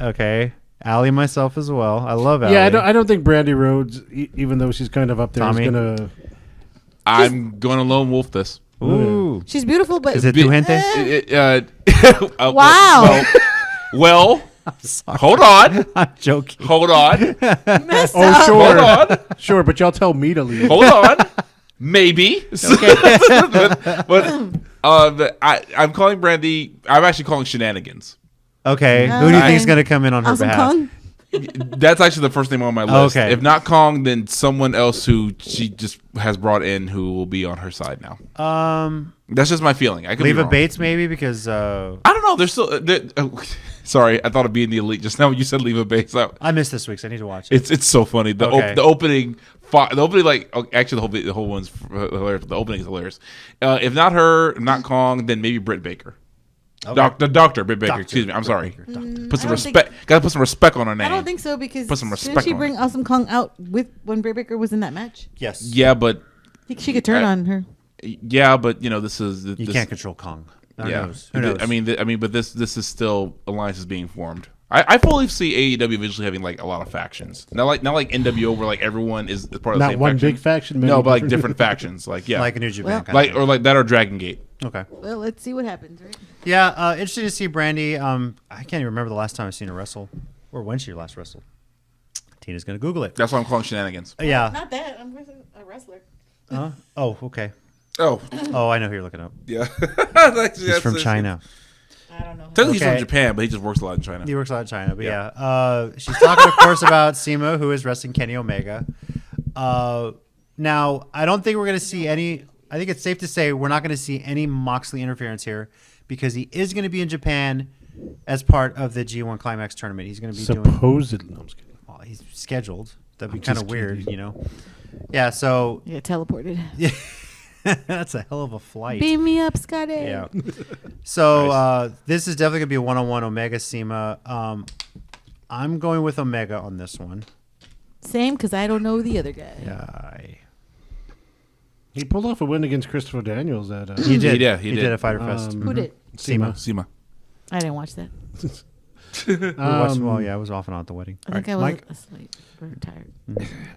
Okay. Allie myself as well. I love Allie. Yeah, I don't think Brandy Rhodes, even though she's kind of up there, Tommy? is gonna. I'm going to lone wolf this. Ooh. She's beautiful, but Is it tu gente? Wow. Well, hold on. I'm joking. Hold on. messed Oh, up. sure, Hold on. sure, but y'all tell me to leave. Hold on. Maybe. but I'm calling Brandy. I'm actually calling shenanigans. Okay. Who do you think is going to come in on her Awesome behalf? Kong? That's actually the first name on my list. Okay. If not Kong, then someone else who she just has brought in who will be on her side now. That's just my feeling. I could Leva be wrong. Bates maybe because I don't know. There's still. Sorry, I thought of being the elite just now. When you said Leva Bates. I missed this week, so I need to watch it. It's so funny. The Okay. the opening actually the whole one's hilarious. The opening is hilarious. If not her, if not Kong, then maybe Britt Baker. Okay. Doctor Britt Baker. Excuse me. I'm sorry. Put some I don't respect. Gotta put some respect on her name. I don't think so because Put some didn't respect she on bring it. Awesome Kong out when Bray Baker was in that match? Yes. Yeah, but I think she could turn on her. this is You can't control Kong. Who Yeah, knows? Who knows? I mean, but this is still alliances being formed. I fully see AEW eventually having like a lot of factions. Not like NWO where like everyone is part of the Not same one faction. big faction. many No, but like different factions. Like yeah, like a New Japan. kind like of or like that or Dragon Gate. thing. Okay. Well, let's see what happens, right? Yeah, interesting to see Brandy. I can't even remember the last time I've seen her wrestle or when she last wrestled. Tina's going to Google it. That's why I'm calling shenanigans. Yeah. Not that. I'm a wrestler. Oh, okay. Oh, Oh, I know who you're looking up. yeah. He's from China. I don't know. Technically, he's Okay. from Japan, but he just works a lot in China. He works a lot in China, but yeah. She's talking, of course, about Sema, who is wrestling Kenny Omega. Now, I don't think we're going to see any. I think it's safe to say we're not going to see any Moxley interference here because he is going to be in Japan as part of the G1 Climax Tournament. He's going to be doing. Supposedly, no, I'm just kidding. Well, he's scheduled. That'd be I'm kind of just weird, kidding. you know. Yeah. So You get teleported. that's a hell of a flight. Beam me up, Scotty. Yeah. So this is definitely gonna be a one-on-one Omega Sema. I'm going with Omega on this one. Same, because I don't know the other guy. Yeah, He pulled off a win against Christopher Daniels at. he did. He He did. did at Fighter Fest. Who did? Sema. Sema. I didn't watch that. Well, yeah, I was off and on at the wedding. I think I All was right, Mike. asleep or tired.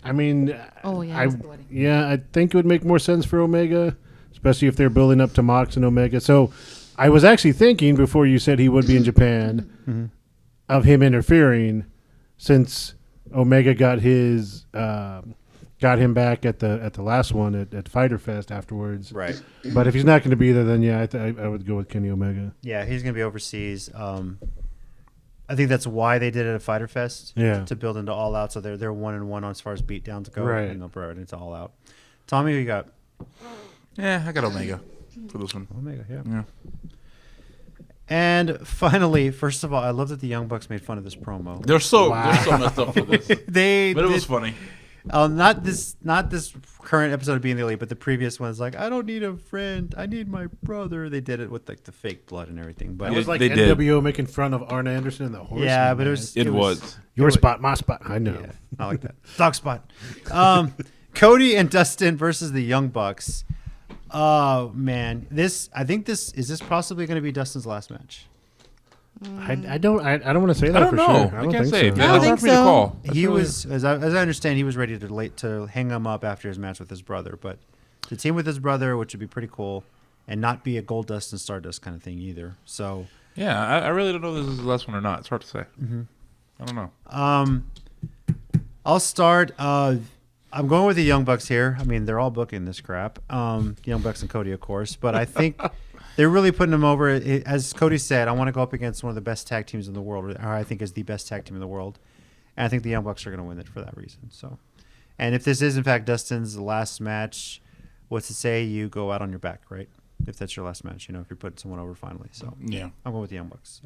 I mean, Oh, yeah, I was at the wedding. yeah, I think it would make more sense for Omega, especially if they're building up to Mox and Omega. So, I was actually thinking before you said he would be in Japan of him interfering, since Omega got his got him back at the last one at Fighter Fest afterwards. Right. But if he's not going to be there, then yeah, I would go with Kenny Omega. Yeah, he's gonna be overseas. I think that's why they did it at Fighter Fest. Yeah. To build into All Out, so they're 1-1 as far as beatdowns go. Right. And they'll put it into All Out. Tommy, who you got? Yeah, I got Omega for this one. Omega, yeah. Yeah. And finally, first of all, I love that the Young Bucks made fun of this promo. They're so messed up for this. But it was funny. Not this current episode of Being the Elite, but the previous one's like, I don't need a friend, I need my brother. They did it with like the fake blood and everything. But It was like they NWO making fun of Arn Anderson and the horse. yeah, but it was your spot, my spot. I know. yeah, I like that. Dog spot. Cody and Dustin versus the Young Bucks. Oh man, is this possibly going to be Dustin's last match? I don't want to say that I don't for know. sure. I can't say. I don't It's think hard for me to so. call. He was, as I understand, he was ready to hang him up after his match with his brother, but to team with his brother, which would be pretty cool, and not be a Gold Dust and Stardust kind of thing either. So Yeah, I really don't know if this is the last one or not. It's hard to say. Mm-hmm. I don't know. I'll start. I'm going with the Young Bucks here. I mean, they're all booking this crap. Young Bucks and Cody, of course, but I think they're really putting them over. As Cody said, I want to go up against one of the best tag teams in the world, or I think is the best tag team in the world. And I think the Young Bucks are going to win it for that reason. So, and if this is in fact Dustin's last match, what's to say you go out on your back, right? If that's your last match, if you're putting someone over finally. So Yeah. I'm going with the Young Bucks.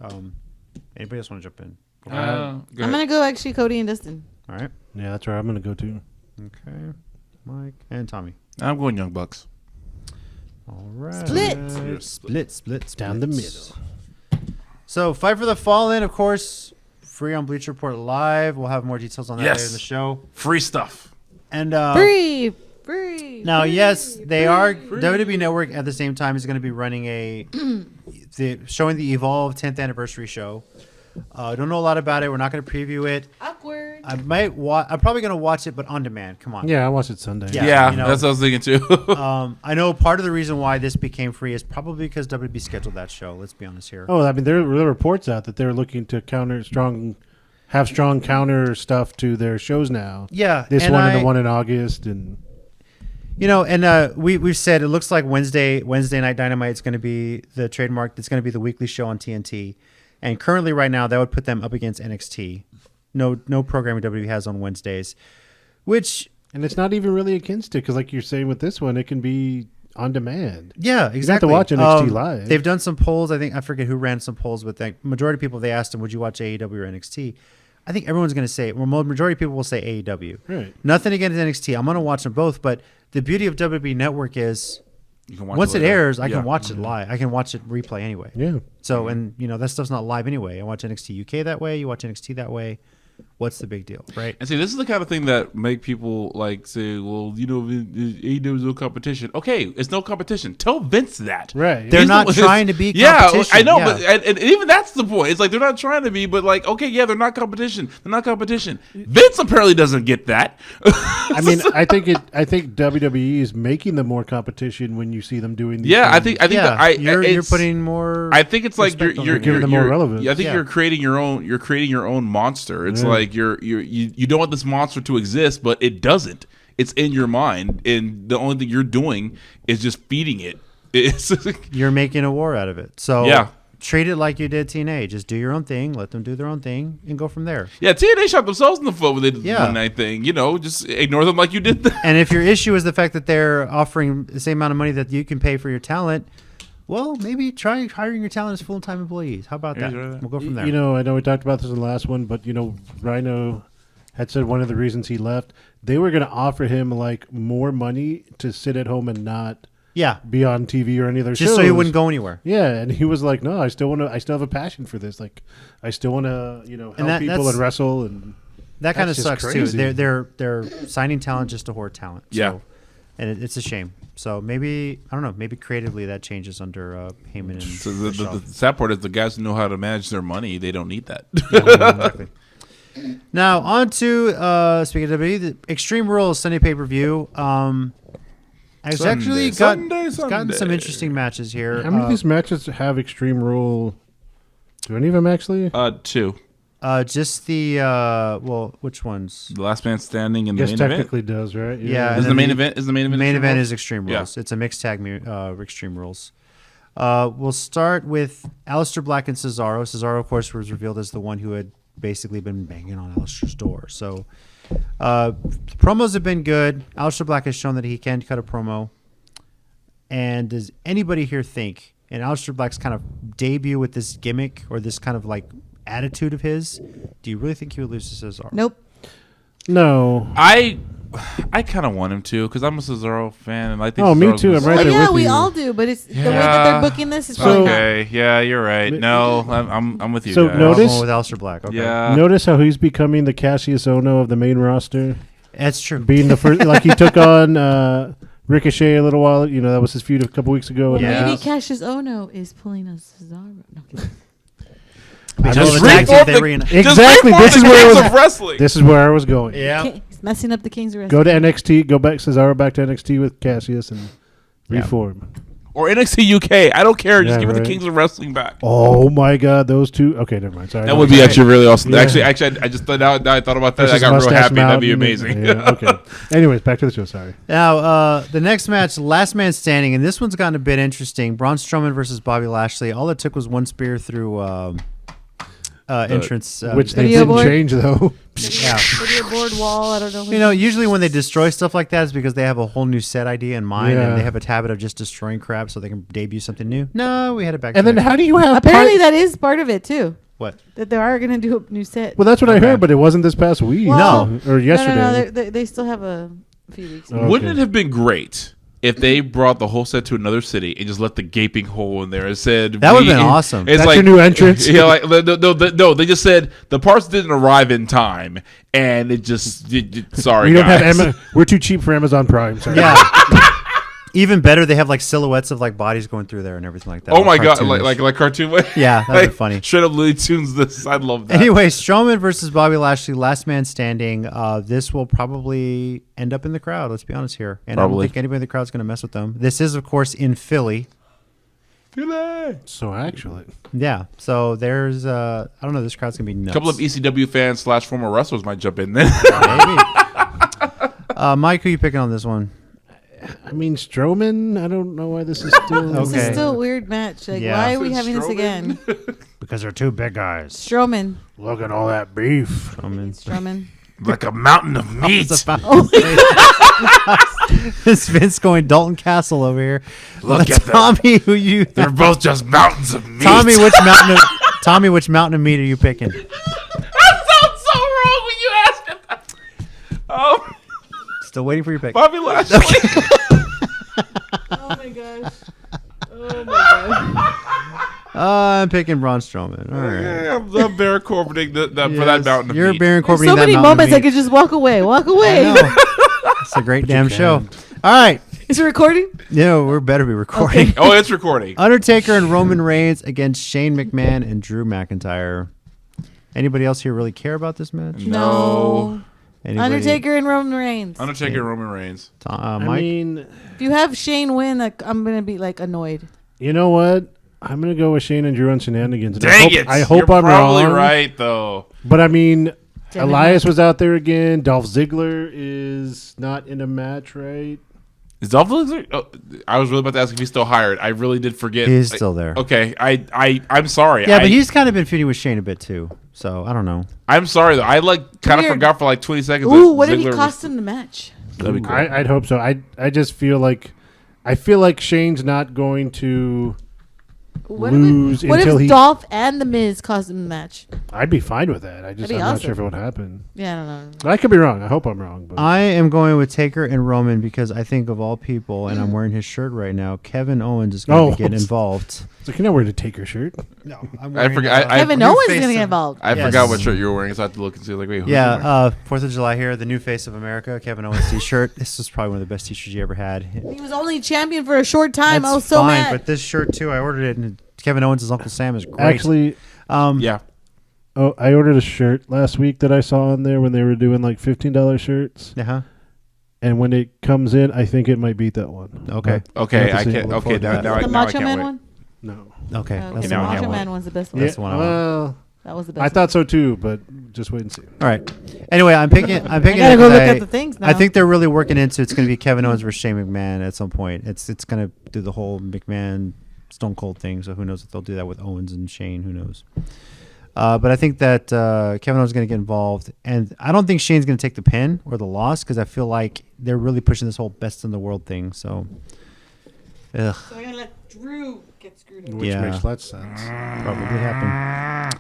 Anybody else want to jump in? Go I'm ahead. gonna go actually Cody and Dustin. All right. Yeah, that's where I'm going to go to. Okay. Mike and Tommy. I'm going Young Bucks. All right. Split. Down the middle. So, Fight for the Fallen, of course, free on Bleacher Report Live. We'll have more details on that Yes. later in the show. Free stuff. And Free. now, yes, they are. WWE Network at the same time is going to be running showing the Evolve 10th anniversary show. Don't know a lot about it. We're not going to preview it. Awkward. I'm probably going to watch it, but on demand. Come on. Yeah, I watched it Sunday. Yeah. Yeah, you know. that's what I was thinking too. I know part of the reason why this became free is probably because WWE scheduled that show. Let's be honest here. Oh, I mean, there are reports out that they're looking to have strong counter stuff to their shows now. Yeah, This and one and the one in August, and we've said it looks like Wednesday Night Dynamite is going to be the trademark. It's going to be the weekly show on TNT, and currently right now that would put them up against NXT. No programming WWE has on Wednesdays, and it's not even really against it because, like you're saying with this one, it can be on demand. Yeah, exactly. You have to watch NXT live. They've done some polls. I forget who ran some polls, but the majority of people, they asked them, would you watch AEW or NXT? I think everyone's going to say, majority of people will say AEW. Right. Nothing against NXT. I'm going to watch them both, but the beauty of WWE Network is You can watch once it later. airs, I Yeah. can watch it live. I can watch it replay anyway. Yeah. So, and that stuff's not live anyway. I watch NXT UK that way. You watch NXT that way. What's the big deal, right? And see, this is the kind of thing that make people like say, well, AEW is no competition. Okay, it's no competition. Tell Vince that. Right. They're He's not the- trying to be Yeah, competition. I know, Yeah. but and even that's the point. It's like they're not trying to be, but like, okay, yeah, they're not competition. They're not competition. Vince apparently doesn't get that. I mean, I think WWE is making them more competition when you see them doing these Yeah, I things. think Yeah, that you're it's- putting more. I think it's like respect on you're it. Giving them more relevance. I think Yeah. you're creating your own. You're creating your own monster. It's Yeah. like you don't want this monster to exist, but it doesn't. It's in your mind, and the only thing you're doing is just feeding it. It's You're making a war out of it. So Yeah. treat it like you did TNA. Just do your own thing. Let them do their own thing, and go from there. yeah. TNA shot themselves in the foot with the Yeah. one night thing. Just ignore them like you did that. And if your issue is the fact that they're offering the same amount of money that you can pay for your talent, well, maybe try hiring your talent as full-time employees. How about that? Yeah, right. We'll go from there. I know we talked about this in the last one, but Rhino had said one of the reasons he left, they were going to offer him like more money to sit at home and not yeah, be on TV or any other just shows. so he wouldn't go anywhere. Yeah, and he was like, "No, I still have a passion for this. Like, I still want to, help people that's- and wrestle." And That kind of That's just sucks crazy. too. They're signing talent just to hoard talent. So, Yeah. and it's a shame. So maybe I don't know. Maybe creatively that changes under Heyman and So the Bischoff. sad part is the guys who know how to manage their money. They don't need that. Exactly. Now on to speaking of WWE, the Extreme Rules Sunday pay per view. It's actually gotten some Sunday. interesting matches here. how many of these matches have Extreme Rule? Do any of them actually? 2. Just the which ones? The Last Man Standing and the Yes, main event. technically does, right? Yeah, Is and the then main the- event? Is the main event? Main Extreme event Rules? is Extreme Yeah. Rules. It's a mixed tag Extreme Rules. We'll start with Aleister Black and Cesaro. Cesaro, of course, was revealed as the one who had basically been banging on Aleister's door. So the promos have been good. Aleister Black has shown that he can cut a promo. And does anybody here think, in Aleister Black's kind of debut with this gimmick or this kind of like attitude of his, do you really think he would lose to Cesaro? Nope. No. I kind of want him to because I'm a Cesaro fan and I think. Oh, me Cesaro's too. I'm right Well, there yeah, with we you. all do, but it's the way that they're booking this is probably not. Okay, yeah, you're right. No, I'm with you. So guys. We're all notice- going with Aleister Black. Okay. Yeah. Notice how he's becoming the Cassius Ohno of the main roster, That's true. being the first. Like he took on Ricochet a little while. That was his feud a couple weeks ago. Well, Yeah. maybe Cassius Ono is pulling a Cesaro. No. Because just of the tag team reform they the- reunited. Exactly. Just This is reform where the I Kings was. of wrestling. This is where I was going. Yeah. He's messing up the Kings of Go Wrestling. to NXT. Go back Cesaro back to NXT with Cassius and reform. Or NXT UK. I don't care. Just Yeah, give it the right. Kings of Wrestling back. Oh my God, those two. Okay, never mind. Sorry. That would be actually really awesome. Yeah. Actually, I just thought now I thought about that. I Versus got real Mustache happy. That'd be Mountain. amazing. Yeah, okay. Anyways, back to the show. Sorry. Now, the next match, Last Man Standing, and this one's gotten a bit interesting. Braun Strowman versus Bobby Lashley. All it took was one spear through entrance. Which they Video didn't board? change though. yeah. Video board wall. I don't know. You know, usually when they destroy stuff like that, it's because they have a whole new set idea in mind, Yeah. and they have a habit of just destroying crap so they can debut something new. No, we had it back. And to then back. how do you have? Apparently, that is part of it too. What? That they are going to do a new set. Well, that's what I Okay. heard, but it wasn't this past week. Well, or yesterday. No, they still have a few weeks. Oh. Wouldn't Okay. it have been great if they brought the whole set to another city and just left the gaping hole in there and said That would've been awesome. It's That's like your new entrance? Yeah, like no, they just said the parts didn't arrive in time, and it just sorry. We don't guys. have Emma. We're too cheap for Amazon Prime. Sorry. Yeah. Even better, they have like silhouettes of like bodies going through there and everything like that. Oh all my god, cartoonish. like cartoon way. Yeah, that'd be funny. Straight up Looney Tunes. This I love that. Anyway, Strowman versus Bobby Lashley, Last Man Standing. This will probably end up in the crowd. Let's be honest here, and I Probably. don't think anybody in the crowd's going to mess with them. This is, of course, in Philly. So actually, Yeah, so there's I don't know. This crowd's going to be nuts. a couple of ECW fans / former wrestlers might jump in then. Maybe. Mike, who you picking on this one? I mean Strowman. I don't know why this is still. This Okay. is still a weird match. Like, Yeah. why are we Strowman? having this again? Because they're two big guys. Strowman. Look at all that beef. Strowman. like a mountain of meat. This Vince going Dalton Castle over here. Look at them. Tommy, who you? They're both just mountains of meat. Tommy, which mountain of meat are you picking? That sounds so wrong when you ask it. That. Oh, Still waiting for your pick. Bobby Lashley. Oh my gosh. Oh my gosh. I'm picking Braun Strowman. All right. Yeah, I'm Baron Corbining for that mountain of You're meat. Baron Corbin. So many moments I I could just walk away. Walk away. It's a great damn show. All right. Is it recording? We better be recording. Oh, it's recording. Undertaker and Roman Reigns against Shane McMahon and Drew McIntyre. Anybody else here really care about this match? No. Anybody? Undertaker and Roman Reigns. Undertaker and Roman Reigns. Mike? I mean, If you have Shane win, like, I'm gonna be like annoyed. you know what? I'm gonna go with Shane and Drew on shenanigans. And Dang it! I hope You're I'm probably wrong. right though. But I mean, Damn it, Elias Mike. was out there again. Dolph Ziggler is not in a match, right? Is Dolph Ziggler? Oh, I was really about to ask if he's still hired. I really did forget. He's still there. Okay, I'm sorry. Yeah, but he's kind of been feuding with Shane a bit too. So I don't know. I'm sorry though. I kind of Weird. forgot for like 20 seconds. Ooh, that what if he Ziggler cost him the match? That'd be cool. I'd hope so. I just feel like Shane's not going to What lose what until if he. Dolph and the Miz cost him the match? I'd be fine with that. I'm That'd be not awesome. sure if it would happen. Yeah, I don't know. I could be wrong. I hope I'm wrong. But I am going with Taker and Roman because I think of all people, and I'm wearing his shirt right now. Kevin Owens is going to get involved. it's like, you're not wearing a Taker shirt. No, I'm I forgot. I Kevin new Owens face is gonna of- get involved. I Yes. forgot what shirt you were wearing, so I have to look and see. Like, wait, who's wearing? Yeah, 4th of July here, the new face of America, Kevin Owens t-shirt. This was probably one of the best t-shirts you ever had. He was only champion for a short time. I was That's so fine, mad. but this shirt too, I ordered it, and Kevin Owens' Uncle Sam is great. Actually, Yeah. I ordered a shirt last week that I saw on there when they were doing like $15 shirts. Uh-huh. And when it comes in, I think it might beat that one. Okay. Okay, I'll have I to see. can't. Look Okay, forward to now, that. now, the now I Macho can't Man wait. one. No. Okay. The That's the now I one I Macho can't want. Man one's the best one. That's the one I want. Well, That was the best. I thought so too, but just wait and see. All right. Anyway, I'm picking. I gotta go look at the things now. I think they're really working into it's going to be Kevin Owens versus Shane McMahon at some point. It's going to do the whole McMahon Stone Cold thing. So who knows if they'll do that with Owens and Shane? Who knows? But I think that Kevin Owens is going to get involved, and I don't think Shane's going to take the pin or the loss because I feel like they're really pushing this whole best in the world thing. So Ugh, So I'm gonna let Drew get screwed over. Which Yeah. makes less sense. probably happen.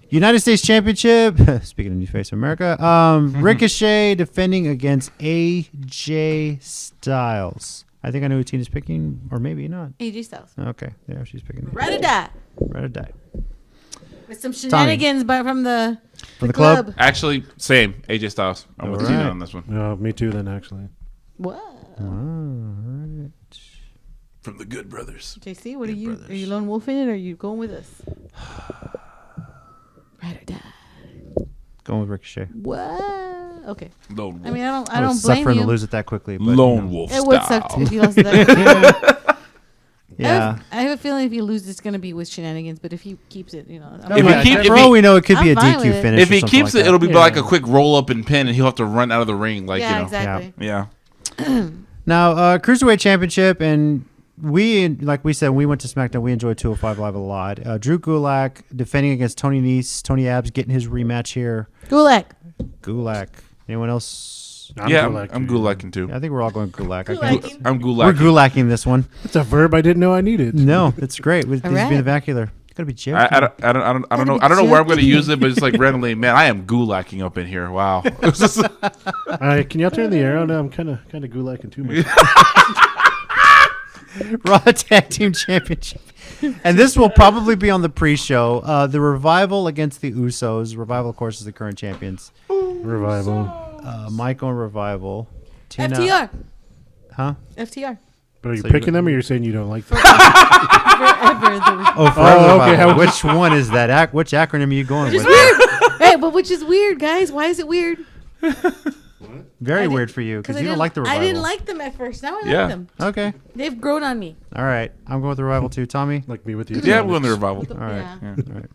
United States Championship. Speaking of New Face of America, Ricochet defending against AJ Styles. I think I know who Tina's picking, or maybe not. AJ Styles. Okay, yeah, she's picking. Ride or die. Ride or die. With some shenanigans from the club? Actually, same. AJ Styles. I'm with Tina Alright. on this one. No, me too. Then actually, What? Alright. From the Good Brothers. JC, what are you? Are you lone wolfing it, or are you going with us? Ride or die. Going with Ricochet. What? Okay. Lone Wolf. I mean, I I don't was blame suffering you. to lose it that quickly. But, Lone Wolf It would style. suck if you lost that. Yeah. I have a feeling if you lose, it's going to be with shenanigans. But if he keeps it, For all we know, it could be a I'm fine DQ with it. finish. If or he something keeps like it, that. it'll be Yeah. like a quick roll up and pin, and he'll have to run out of the ring. Like, yeah, you know. exactly. Yeah. Now, Cruiserweight Championship, and like we said, we went to SmackDown. We enjoyed 205 Live a lot. Drew Gulak defending against Tony Nese. Tony Abs getting his rematch here. Gulak. Gulak. Anyone else? I'm too. gulaking too. I think we're all going Gulak. Gulak. I'm We're gulaking. Gulaking this one. It's a verb I didn't know I needed. No, it's great. With All these being right. vernacular. You gotta be joking. I don't know. I don't know where I'm going to use it, but it's like randomly, man. I am gulaking up in here. Wow. All right, can y'all turn the air on? I'm kind of gulaking too much. Raw Tag Team Championship. And this will probably be on the pre-show. The Revival against the Usos. Revival, of course, is the current champions. Revival. Michael and Revival. Tina- FTR. Huh? FTR. But are you So picking them, or you're saying you don't like them? Forever. Oh, Forever Oh, okay. Revival. Which one is that? Which acronym are you going Which is with? weird. Hey, but which is weird, guys? Why is it weird? Very I weird didn't- for you because I you don't didn't- like the Revival. I didn't like them at first. Now I Yeah. like them. Okay. They've grown on me. All right. I'm going with the Revival too. Tommy? Like me with you? Yeah, I'm going to revival. All right. Yeah. All right.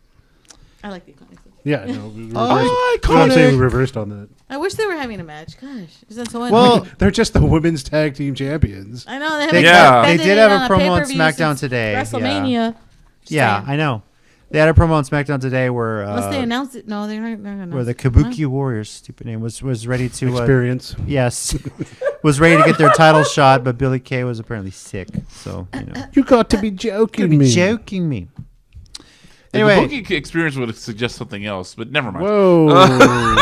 I like the Iconics. Yeah, no. We reversed. Oh, You know what I'm saying? We iconic. reversed on that. I wish they were having a match. Gosh, is that so? Well, They're just the women's tag team champions. I know they They- haven't Yeah. they defended did it have a on promo on pay-per-view SmackDown since today, yeah. WrestleMania. Just yeah, saying. I know. They had a promo on SmackDown today where Unless they announced it. No, they're not. where the Kabuki Warriors, stupid name, was ready to Experience. yes, was ready to get their title shot, but Billy Kay was apparently sick. So You got to be joking me. joking me. Anyway, Anyway, the booking experience would suggest something else, but never mind. Whoa.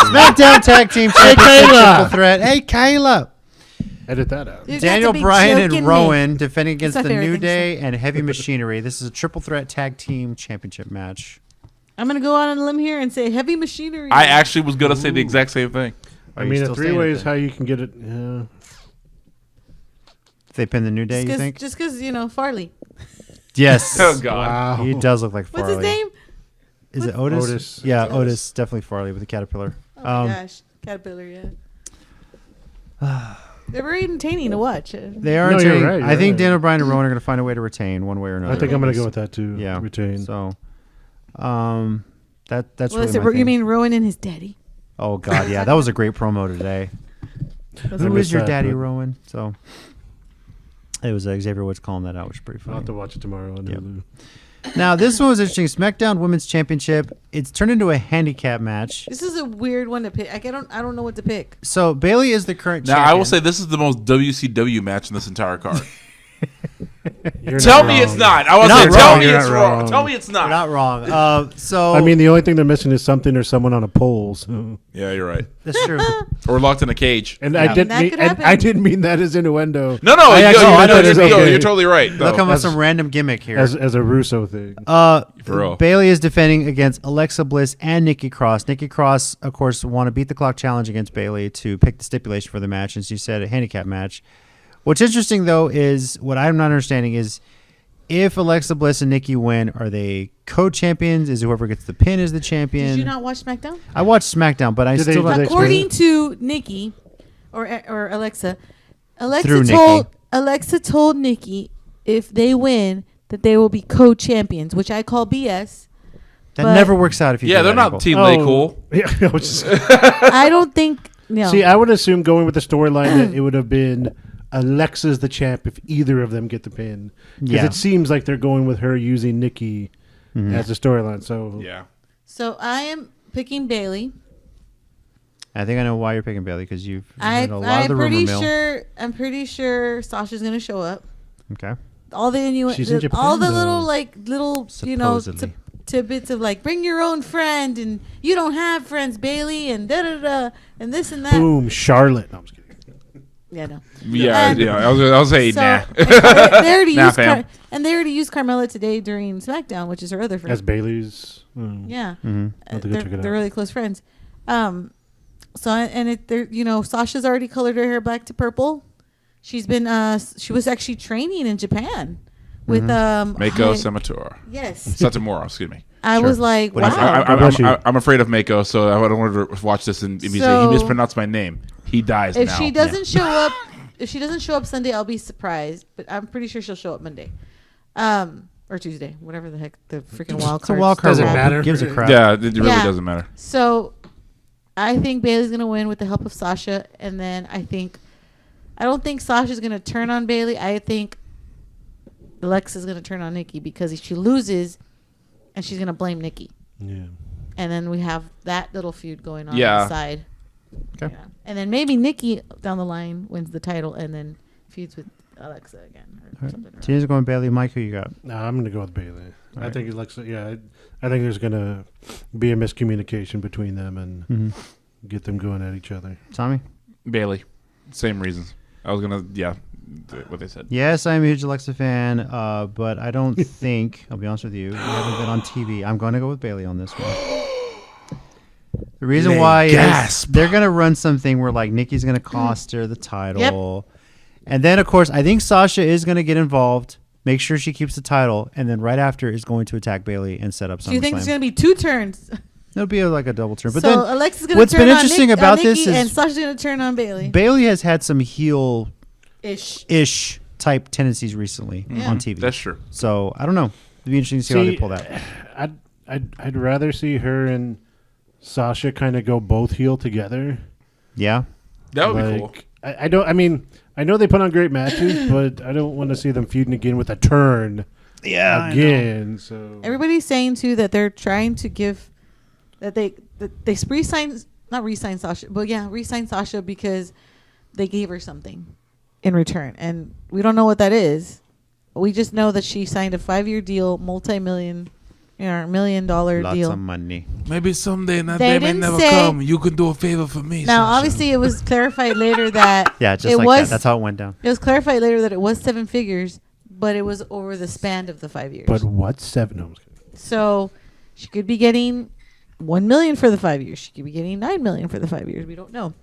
SmackDown Tag Team Championship Triple Threat. Hey, Kayla. Edit that out. You got Daniel to be Bryan joking and me. Rowan defending against my the favorite New thing to Day and Heavy Machinery. This is a triple threat tag team championship match. I'm gonna go on a limb here and say heavy machinery. I actually was going to say the exact same thing. Are I you mean, still a three saying way it is then? how you can get it. Yeah. If they pin the New Day, you think? just because Farley. Yes. Oh God. Wow. He does look like What's Farley. his name? Is it Otis? Otis. Yeah, It's Otis. Otis. Definitely Farley with the caterpillar. Oh my gosh, Caterpillar. Yeah. They're very entertaining to watch. They are No, you're entertaining. right, I you're think right. Daniel Bryan and Rowan are going to find a way to retain one way or another. I think I'm going to go with that too. Yeah. Retain. So, that's Well, really is it, my you thing. mean Rowan and his daddy? Oh God, yeah, that was a great promo today. Those Who are- is your missed that, daddy, but- Rowan? So it was Xavier Woods calling that out, which is pretty I'll have funny. to watch it tomorrow on Yep. Hulu. Now this one was interesting. SmackDown Women's Championship. It's turned into a handicap match. This is a weird one to pick. I don't know what to pick. So Bailey is the current Now, champion. I will say this is the most WCW match in this entire card. You're Tell not me it's wrong. not. I was You're saying, not tell wrong. me You're it's not wrong. wrong. Tell me it's You're not. not wrong. So I mean, the only thing they're missing is something or someone on a pole. So. Yeah, you're right. that's true. Or locked in a cage. And Yeah. I didn't That mean could and happen. I didn't mean that as innuendo. No, I actually meant that as okay. you're totally right. They'll though. come with That's- some random gimmick here. as a Russo thing. For real. Bailey is defending against Alexa Bliss and Nikki Cross. Nikki Cross, of course, won a beat the clock challenge against Bailey to pick the stipulation for the match, and she said a handicap match. What's interesting though is what I'm not understanding is if Alexa Bliss and Nikki win, are they co-champions? Is whoever gets the pin is the champion? Did you not watch SmackDown? I watched SmackDown, but I Did they- still did don't. they- According to Nikki, or Alexa, Through Alexa told Nikki if they win that they will be co-champions, which I call BS. That but- never works out if you. Yeah, do they're that, not Nicole. Team Lay Cool. Yeah, I was just- I don't think. No. See, I would assume going with the storyline that it would have been Alexa's the champ if either of them get the pin. Because Yeah. it seems like they're going with her using Nikki Mm-hmm. as the storyline. So Yeah. So I am picking Bailey. I think I know why you're picking Bailey because you've heard a lot of I'm the rumor pretty mill. sure. I'm pretty sure Sasha's gonna show up. Okay. all the She's in Japan, all the though. little Supposedly. tidbits of like bring your own friend and you don't have friends, Bailey, and da da da and this and that. Boom, Charlotte. No, I'm just kidding. Yeah, no. Yeah, And yeah. I was say so- nah. and they already Nah, used fam. and they already used Carmella today during SmackDown, which is her other friend. As Bailey's. Yeah, Mhm. I'll have to go check it they're out. really close friends. So and they're Sasha's already colored her hair black to purple. She's been she was actually training in Japan with Mako Satomura. Yes, Satomura, excuse me. I was like, What is it? wow. I'm afraid of Mako, so I don't want to watch this and if he So- mispronounced my name. He dies If now. she doesn't show up, if she doesn't show up Sunday, I'll be surprised. But I'm pretty sure she'll show up Monday, or Tuesday, whatever the heck the freaking wild It's a card. wild card. Doesn't rule. matter. Who gives a crap? Yeah, it really Yeah. doesn't matter. So, I think Bailey's gonna win with the help of Sasha, and then I don't think Sasha's gonna turn on Bailey. I think Alexa's gonna turn on Nikki because if she loses, and she's gonna blame Nikki, Yeah. and then we have that little feud going on Yeah. the side. Okay. Yeah. And then maybe Nikki down the line wins the title and then feuds with Alexa again or something. Tina's going Bailey. Mike, who you got? Nah, I'm gonna go with Bailey. I Alright. think Alexa. Yeah, I think there's gonna be a miscommunication between them and get them going at each other. Tommy? Bailey, same reasons. I was gonna what they said. Yes, I'm a huge Alexa fan, but I don't think, I'll be honest with you, we haven't been on TV. I'm going to go with Bailey on this one. The reason Lay why gasp. is they're going to run something where like Nikki's going to cost her the title. And then, of course, I think Sasha is going to get involved, make sure she keeps the title, and then right after is going to attack Bailey and set up Do you think there's SummerSlam. going to be two turns? It'll be like a double turn. But so then Alexa's going to what's turn been on interesting Nick, about on this Nikki, is and Sasha's going to turn on Bailey. Bailey has had some heel-ish Ish. type tendencies recently Yeah. on TV. That's true. So I don't know. It'd be interesting to see how they pull that. I'd rather see her and Sasha kind of go both heel together. Yeah. That would be cool. I don't. I mean, I know they put on great matches, but I don't want to see them feuding again with a turn. Yeah. Again. So Everybody's saying, too, that they're trying to give, that they re-sign, not re-sign Sasha, but yeah, re-sign Sasha because they gave her something in return. And we don't know what that is. We just know that she signed a 5-year deal, $1 million Lots deal. of money. Maybe someday that They day may didn't never say- come. You can do a favor for me. Now, Sasha. obviously, it was clarified later that Yeah, just it like was, that. That's how it went down. It was clarified later that it was 7 figures, but it was over the span of the 5 years. but what 7? No, I'm just kidding. So she could be getting $1 million for the 5 years. She could be getting $9 million for the 5 years. We don't know.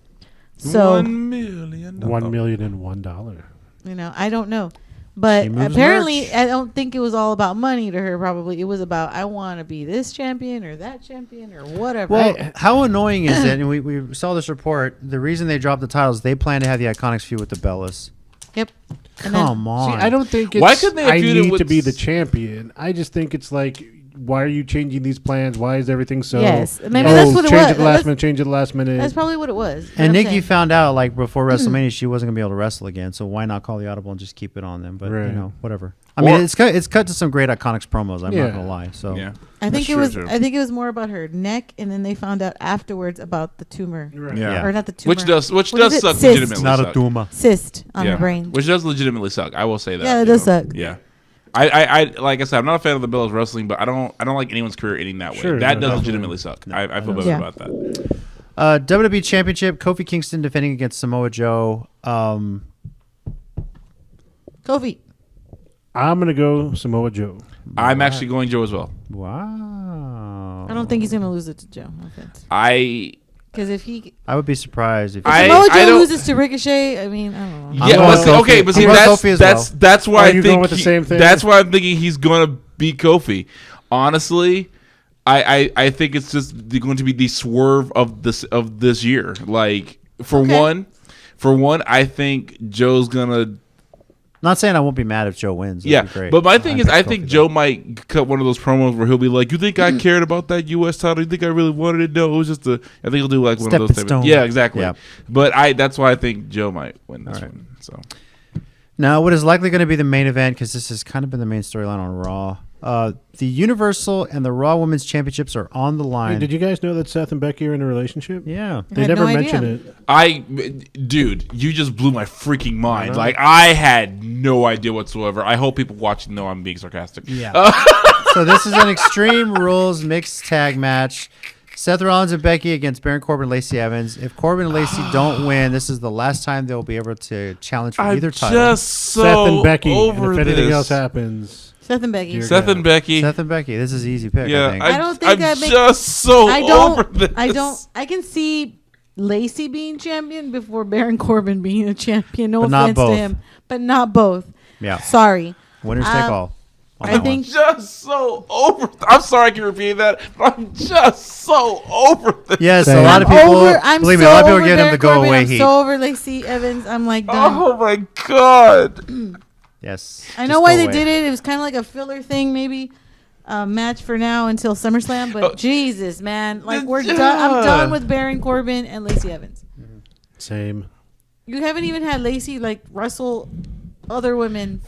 So $1 million. $1,001,001. I don't know. But She moves apparently, merch. I don't think it was all about money to her. Probably it was about I want to be this champion or that champion or whatever. Well, how annoying is it? And we saw this report. The reason they dropped the titles, they plan to have the Iconics feud with the Bellas. Yep. And then- Come on. See, I don't think it's, Why couldn't they have I feuded need with to be the champion. I just think it's like, why are you changing these plans? Why is everything so? Yes, maybe that's what it change was. at the last minute. Change at the last minute. That's probably what it was. But And I'm Nikki saying- found out like before WrestleMania she wasn't gonna be able to wrestle again. So why not call the audible and just keep it on them? But Right. whatever. I mean, it's cut to some great Iconics promos. I'm Yeah. not gonna lie. So Yeah. I think That's it true, was. too. I think it was more about her neck, and then they found out afterwards about the tumor, Right. Yeah. or not the tumor, Which does What is it? suck Cyst. legitimately. it's not a suck. tumor. cyst on Yeah. the brain. Which does legitimately suck. I will say that. Yeah, it you does know. suck. Yeah. I like I said, I'm not a fan of the Bellas wrestling, but I don't like anyone's career ending that way. Sure, that no, does definitely. legitimately suck. I feel better Yeah. about that. WWE Championship: Kofi Kingston defending against Samoa Joe. Kofi. I'm gonna go Samoa Joe. I'm actually going Joe as well. Wow. I don't think he's gonna lose it to Joe. No offense. Because if he I would be surprised if. Samoa Joe don't- loses to Ricochet, I mean, I don't know. I'm Yeah, going but, Kofi. okay, but see I'm going that's Kofi as that's why Are I you think going with the same thing? That's why I'm thinking he's gonna beat Kofi. Honestly, I think it's just going to be the swerve of this year. Like for Okay. one, I think Joe's gonna. Not saying I won't be mad if Joe wins. That'd Yeah, be great. but my thing is, I picked think Kofi, Joe might cut one of those promos where he'll be like, "You think I cared about that U.S. title? You think I really wanted it? No, it was just a." I think he'll do like one Stepping of those. stone. Yeah, exactly. Yeah. But that's why I think Joe might win this All right. one. So Now, what is likely going to be the main event, because this has kind of been the main storyline on Raw, The Universal and the Raw Women's Championships are on the line. Hey, did you guys know that Seth and Becky are in a relationship? Yeah. They had never no mention it. Dude, you just blew my freaking mind. Like, I had no idea whatsoever. I hope people watching know I'm being sarcastic. Yeah. So this is an Extreme Rules mixed tag match. Seth Rollins and Becky against Baron Corbin and Lacey Evans. If Corbin and Lacey don't win, this is the last time they'll be able to challenge for either title. Just so Seth and Becky. over And if anything this. else happens, Seth and Becky. Seth and Becky. Seth and Becky. This is an easy pick, Yeah, I think. I don't think I'm I make- just so over this. I can see Lacey being champion before Baron Corbin being a champion. No But not offense to both. him, but not both. Yeah. Sorry. Winners take all. on I that one. think Just so over. I'm sorry I keep repeating that, but I'm just so over this. Yes, Same. a lot of people. I'm Believe so me, a lot of people over are giving him the Baron go Corbin. away I'm heat. so over Lacey Evans. I'm like done. Oh my god. Yes. I just know why go they away. did it. It was kind of like a filler thing, maybe. Match for now until SummerSlam, but Jesus, man, like we're done. I'm done with Baron Corbin and Lacey Evans. same. You haven't even had Lacey like wrestle other women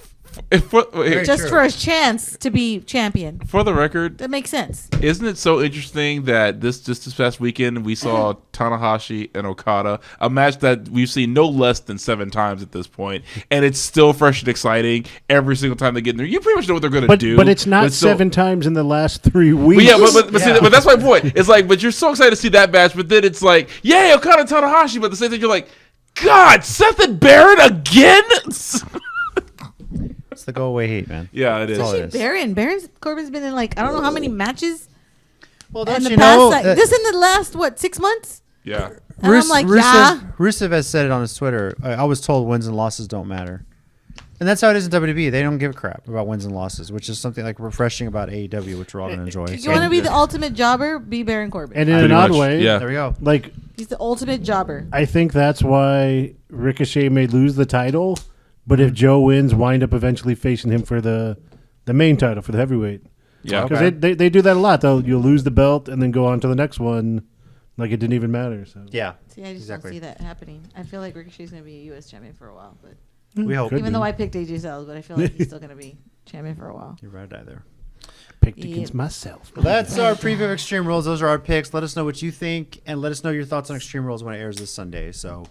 Wait, just for a chance to be champion. for the record, That makes sense. isn't it so interesting that this past weekend we saw Tanahashi and Okada, a match that we've seen no less than 7 times at this point, and it's still fresh and exciting every single time they get in there. You pretty much know what they're going to do. But it's not still- 7 times in the last 3 But weeks. yeah, see, but that's my point. It's like, but you're so excited to see that match, but then it's like, yay, Okada and Tanahashi, but at the same thing, you're like, God, Seth and Baron again? It's the go away heat, man. Yeah, it is. That's all it Especially is. Baron Corbin's been in like I don't know how many matches. Well, In the past, like, this in the last 6 months, Yeah. and I'm like, Rusev has said it on his Twitter. I was told wins and losses don't matter. And that's how it is in WWE. They don't give a crap about wins and losses, which is something like refreshing about AEW, which we're all going to enjoy. You want to be the ultimate jobber? Be Baron Corbin. And in Pretty an odd much, way, yeah. There we go. like He's the ultimate jobber. I think that's why Ricochet may lose the title, but if Joe wins, wind up eventually facing him for the main title, for the heavyweight. Yeah. Because Okay. they do that a lot. You'll lose the belt and then go on to the next one like it didn't even matter. So Yeah. See, I just Exactly. don't see that happening. I feel like Ricochet's going to be a U.S. champion for a while, but We hope. Could even be. though I picked AJ Styles, but I feel like he's still going to be champion for a while. You're right either. picked Yep. against myself. Well, that's our preview of Extreme Rules. Those are our picks. Let us know what you think, and let us know your thoughts on Extreme Rules when it airs this Sunday. So,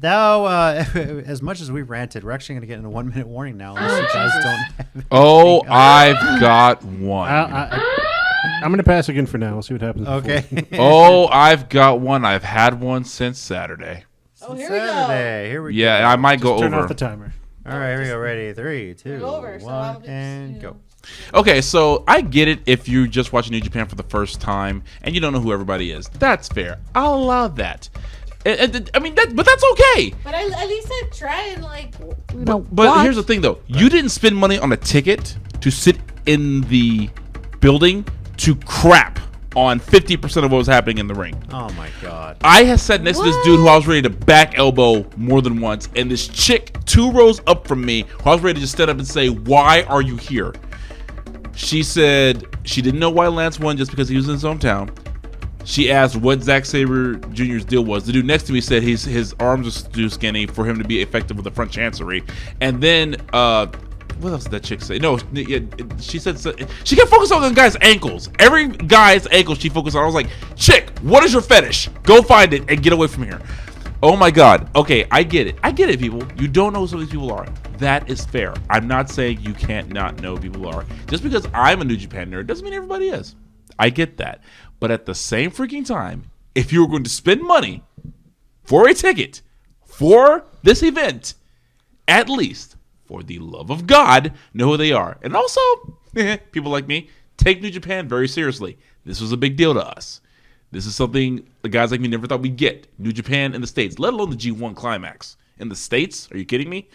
now, as much as we ranted, we're actually going to get in a 1-minute warning now. Unless you guys don't have Oh, anything else. I've got one. I'm going to pass again for now. We'll see what happens. Okay. Oh, I've got one. I've had one since Saturday. Oh, here we go. Saturday. Here we go. Yeah, I might go Turn over. off the timer. All right, here we go. Ready? 3, 2, Go over, so 1, I'll just, and you go. know. Okay, so I get it if you're just watching New Japan for the first time and you don't know who everybody is. That's fair. I'll allow that. I mean, but that's okay. But at least I try and like, you know, But watch. here's the thing, though. You didn't spend money on a ticket to sit in the building to crap on 50% of what was happening in the ring. Oh, my God. I had sat next to this dude who I was ready to back elbow more than once, and this chick 2 rows up from me who I was ready to just stand up and say, "Why are you here?" She said she didn't know why Lance won just because he was in his hometown. She asked what Zack Sabre Jr.'s deal was. The dude next to me said his arms are too skinny for him to be effective with the front chancery. And then, what else did that chick say? No, she said she kept focusing on the guy's ankles. Every guy's ankles she focused on. I was like, chick, what is your fetish? Go find it and get away from here. Oh my God. Okay, I get it. I get it, people. You don't know who some of these people are. That is fair. I'm not saying you can't not know who people are. Just because I'm a New Japan nerd doesn't mean everybody is. I get that. But at the same freaking time, if you were going to spend money for a ticket for this event, at least, for the love of God, know who they are. And also, people like me, take New Japan very seriously. This was a big deal to us. This is something the guys like me never thought we'd get. New Japan in the States, let alone the G1 Climax. In the States? Are you kidding me?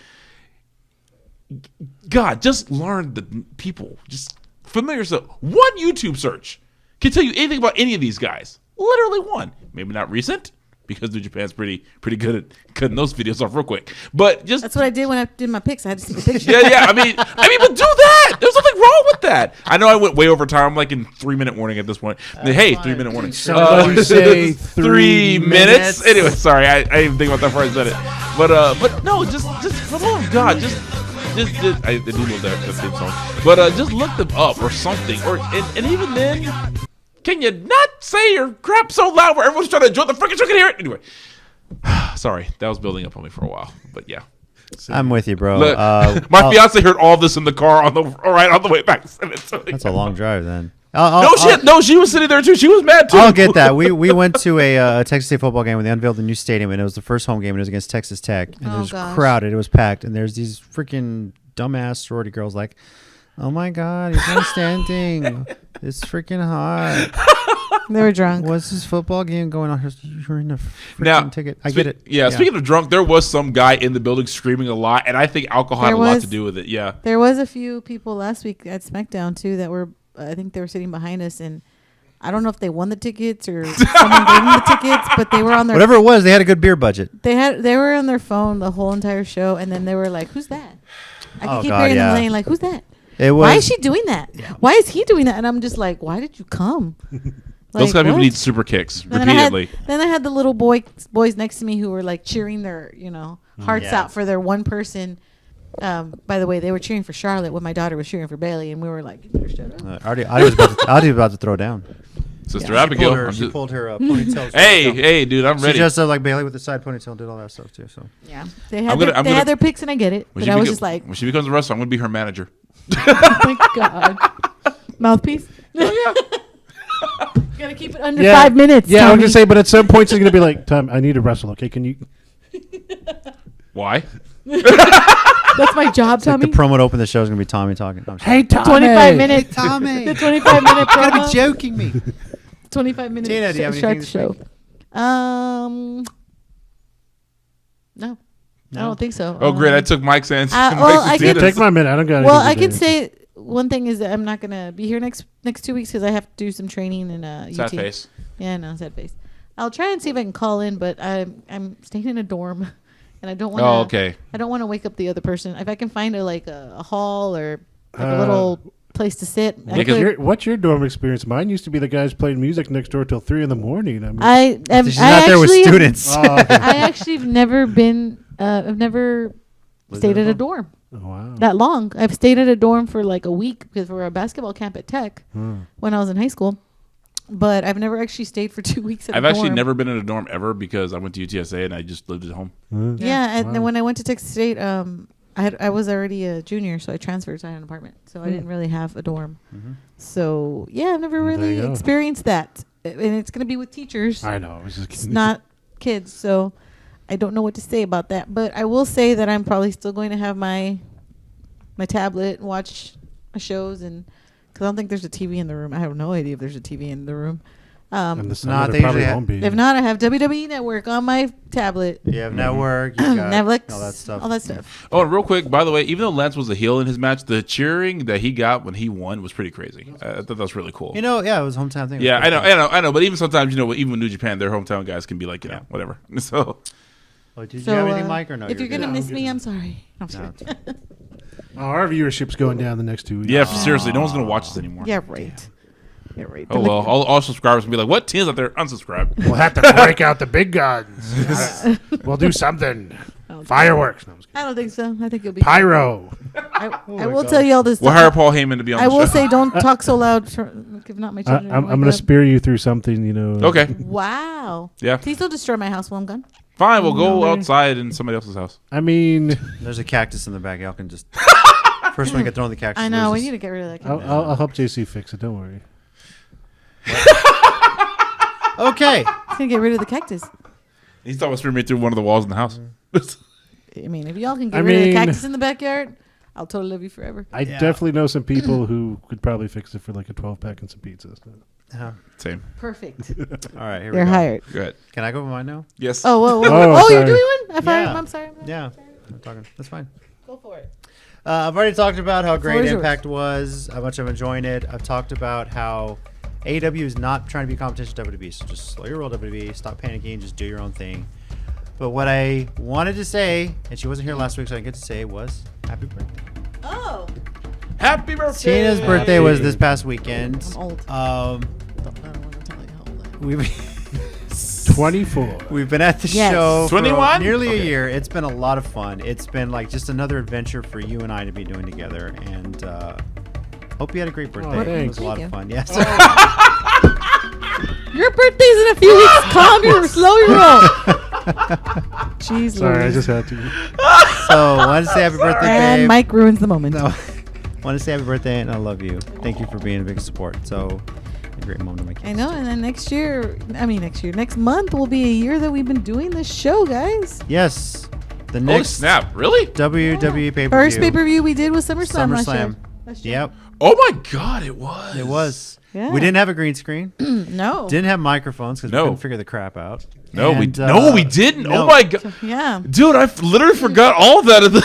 God, just learn the people. Just familiar yourself. One YouTube search can tell you anything about any of these guys. Literally one. Maybe not recent, because New Japan's pretty good at cutting those videos off real quick. But just That's what I did when I did my picks. I had to see the picture. yeah. I mean, but do that. There's nothing wrong with that. I know I went way over time. I'm like in 3-minute warning at this point. Hey, fine. 3-minute warning. Somebody say 3 minutes. minutes. Anyway, sorry, I didn't even think about that before I said it. But no, just for the love of God, just I do love that theme song. But just look them up or something. And even then, can you not say your crap so loud where everyone's trying to enjoy the freaking show can hear it? Anyway, sorry, that was building up on me for a while. But yeah. I'm with you, bro. Look, my fiance heard all this in the car on the way back. That's a long drive then. No, she was sitting there too. She was mad too. I'll get that. We went to a Texas State football game when they unveiled the new stadium, and it was the first home game, and it was against Texas Tech. And it was crowded. It was packed, and there's these freaking dumbass sorority girls like, oh my God, he's not standing. It's freaking hot. They were drunk. What's this football game going on? You're in a freaking ticket. I get it. Yeah, speaking of drunk, there was some guy in the building screaming a lot, and I think alcohol had a lot to do with it. Yeah. There was a few people last week at SmackDown, too, that were, I think they were sitting behind us, and I don't know if they won the tickets or someone gave them the tickets, but they were on their... Whatever it was, they had a good beer budget. They were on their phone the whole entire show, and then they were like, who's that? I can keep hearing them saying, like, who's that? Why is she doing that? Yeah. Why is he doing that? And I'm just like, why did you come? Those kind of people need super kicks repeatedly. Then I had the little boys next to me who were like cheering their, hearts out for their one person. By the way, they were cheering for Charlotte when my daughter was cheering for Bailey, and we were like, shut up. Artie was about to throw down. Sister Abigail. She pulled her ponytail. Hey, dude, I'm ready. She just like Bailey with the side ponytail, did all that stuff too. So yeah, they had their picks, and I get it. But I was just like, when she becomes a wrestler, I'm gonna be her manager. Oh my God, mouthpiece. Oh yeah. Gotta keep it under 5 minutes. Yeah, Tommy. I'm gonna say, but at some point she's gonna be like, Tom, I need to wrestle. Okay, can you? Why? That's my job, it's Tommy. like the promo to open the show is gonna be Tommy talking. Hey, Tommy. 25 minutes. Hey, Tommy. The 25-minute promo. You gotta be joking me. 25 minutes. Tina, do you have anything to show? No. I don't think so. Oh, great! I took Mike's answer. I can take my minute. I don't got. Well, I can say one thing is that I'm not gonna be here next 2 weeks because I have to do some training in Sad UT. face. Yeah, no, sad face. I'll try and see if I can call in, but I'm staying in a dorm, and I don't want. Oh, okay. I don't want to wake up the other person. If I can find a hall or a little place to sit. What's your dorm experience? Mine used to be the guys playing music next door till 3 a.m. She's not there with students. I actually have never been. I've never stayed at a dorm. Oh, wow. That long. I've stayed at a dorm for like a week because we're a basketball camp at Tech when I was in high school. But I've never actually stayed for 2 weeks at a dorm. I've actually never been in a dorm ever because I went to UTSA and I just lived at home. Yeah, and then when I went to Texas State, I was already a junior, so I transferred, so I had an apartment. So I didn't really have a dorm. So, yeah, I've never really experienced that. And it's going to be with teachers. I know. It's not kids, so I don't know what to say about that. But I will say that I'm probably still going to have my tablet and watch my shows, and because I don't think there's a TV in the room. I have no idea if there's a TV in the room. And the Not, there probably won't be. If not, I have WWE Network on my tablet. You have Network, you got Netflix, all that stuff. Oh, and real quick, by the way, even though Lance was a heel in his match, the cheering that he got when he won was pretty crazy. I thought that was really cool. It was a hometown thing. Yeah, I know. But even sometimes, even with New Japan, their hometown guys can be like, whatever. So, did you have anything, Mike, or no? If you're gonna miss me, I'm sorry. Our viewership's going down the next 2 weeks. yeah, seriously, no one's gonna watch this anymore. Yeah, right. Yeah, right. Oh well, all subscribers can be like, "What? Tina's out there unsubscribe." We'll have to break out the big guns. We'll do something. Fireworks. No, I don't think so. I think you'll be pyro. I will tell you all this. We'll hire Paul Heyman to be on the show. I will say, don't talk so loud. If not, my children. I'm going to spear you through something. Okay. Wow. Yeah. Please don't destroy my house while I'm gone. Fine, we'll go outside in somebody else's house. I mean, there's a cactus in the back. Y'all can just first one to get thrown the cactus. I know. We need to get rid of that cactus. I'll help JC fix it. Don't worry. Okay. He's gonna get rid of the cactus. He's talking about spearing me through one of the walls in the house. I mean, if y'all can get rid of the cactus in the backyard, I'll totally love you forever. I definitely know some people who could probably fix it for like a 12-pack and some pizzas. Same. Perfect. All right, here we go. They're hired. Good. Can I go with mine now? Yes. Oh, sorry. you're doing one? I'm sorry. Yeah. I'm talking. That's fine. Go for it. I've already talked about how great is Impact was, how much I'm enjoying it. I've talked about how AEW is not trying to be competition to WWE, so just slow your roll, WWE. Stop panicking, just do your own thing. But what I wanted to say, and she wasn't here last week, so I didn't get to say, was happy birthday. Oh. Happy birthday. Tina's birthday was this past weekend. I'm old. Um, I don't want to tell you how old I am. we 24. We've been at the Yes. show for 21? nearly a Okay. year. It's been a lot of fun. It's been like just another adventure for you and I to be doing together. And hope you had a great birthday. It thanks. was a lot Thank of fun. Yes. Your birthday's in a few weeks. Calm your slow your roll. Jeez, Sorry, I Louise. just had to. So, want to say happy birthday, And babe. Mike ruins the moment. No. Want to say happy birthday, and I love you. Thank you for being a big support. So, a great moment to my kids. I know, and then next month will be a year that we've been doing this show, guys. Yes. The Oh next snap! Really? WWE pay-per-view. First pay-per-view we did was SummerSlam last year. SummerSlam. Yep. Oh my God! It was. It was. Yeah. We didn't have a green screen. No. Didn't have microphones because No. we couldn't figure the crap out. No, we And, didn't. no. Oh my God, Yeah. dude! I literally forgot all of that. At the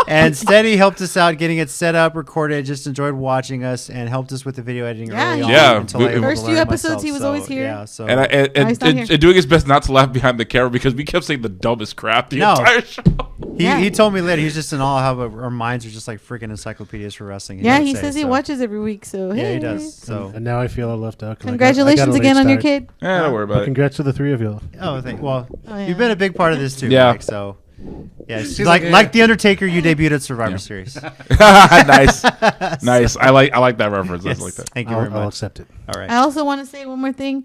And Steady helped us out getting it set up, recorded, just enjoyed watching us, and helped us with the video editing Yeah, early he on. Yeah, until I was able to First few learn it episodes, myself. he was So, always here. Yeah, so and, he's not here. and doing his best not to laugh behind the camera because we kept saying the dumbest crap the No. entire show. Yeah. he told me later he's just in awe how our minds are just like freaking encyclopedias for wrestling. Yeah, would he say, says he so. watches every week. So Yeah, hey. he does. So, And now I feel I left out. 'cause I got a Congratulations late again on your start. kid. Yeah, don't worry But about it. congrats to the three of you. oh, well, Oh, yeah. you've been a big part of this too. Yeah. Mike, so, yeah, She's like like, the Undertaker, you debuted at Survivor Yeah. Series. Nice, nice. I like that reference. I Yes. like that. Thank you very I'll much. accept it. All right, I also want to say one more thing.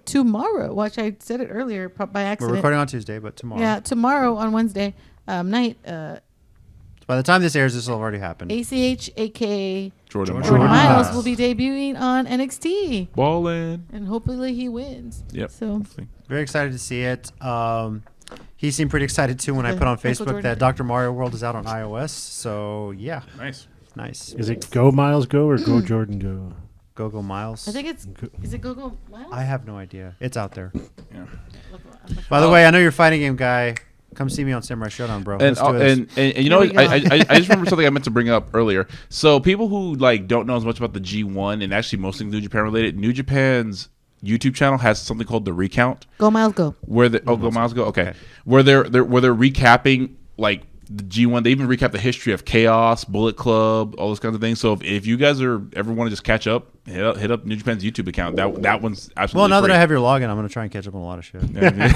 Tomorrow, which I said it earlier by we're accident. recording on Tuesday, but tomorrow. Yeah, tomorrow on Wednesday night, By the time this airs, this will have already happened. ACH, aka Jordan, Jordan Miles. Miles, will be debuting on NXT, ballin'. and hopefully he wins. Yep. So Very excited to see it. He seemed pretty excited too when I put on Michael Facebook Jordan. that Dr. Mario World is out on iOS. So yeah, Nice. nice. Is it Go Miles Go or Go Jordan Go? Go Miles. I think it's is it Go Miles? I have no idea. It's out there. Yeah. By the way, I know you're a fighting game guy. Come see me on Samurai Showdown, bro. And, Let's do this. and you know, Here we I go. just remember something I meant to bring up earlier. So people who like don't know as much about the G1 and actually most things New Japan related, New Japan's YouTube channel has something called the Recount, Go Miles Go. where the Go Miles Go, okay, where they're recapping like the G1. They even recap the history of Chaos, Bullet Club, all those kinds of things. So if you guys ever want to just catch up, hit up New Japan's YouTube account. That one's absolutely Well, now that free. I have your login, I'm going to try and catch up on a lot of shit. That's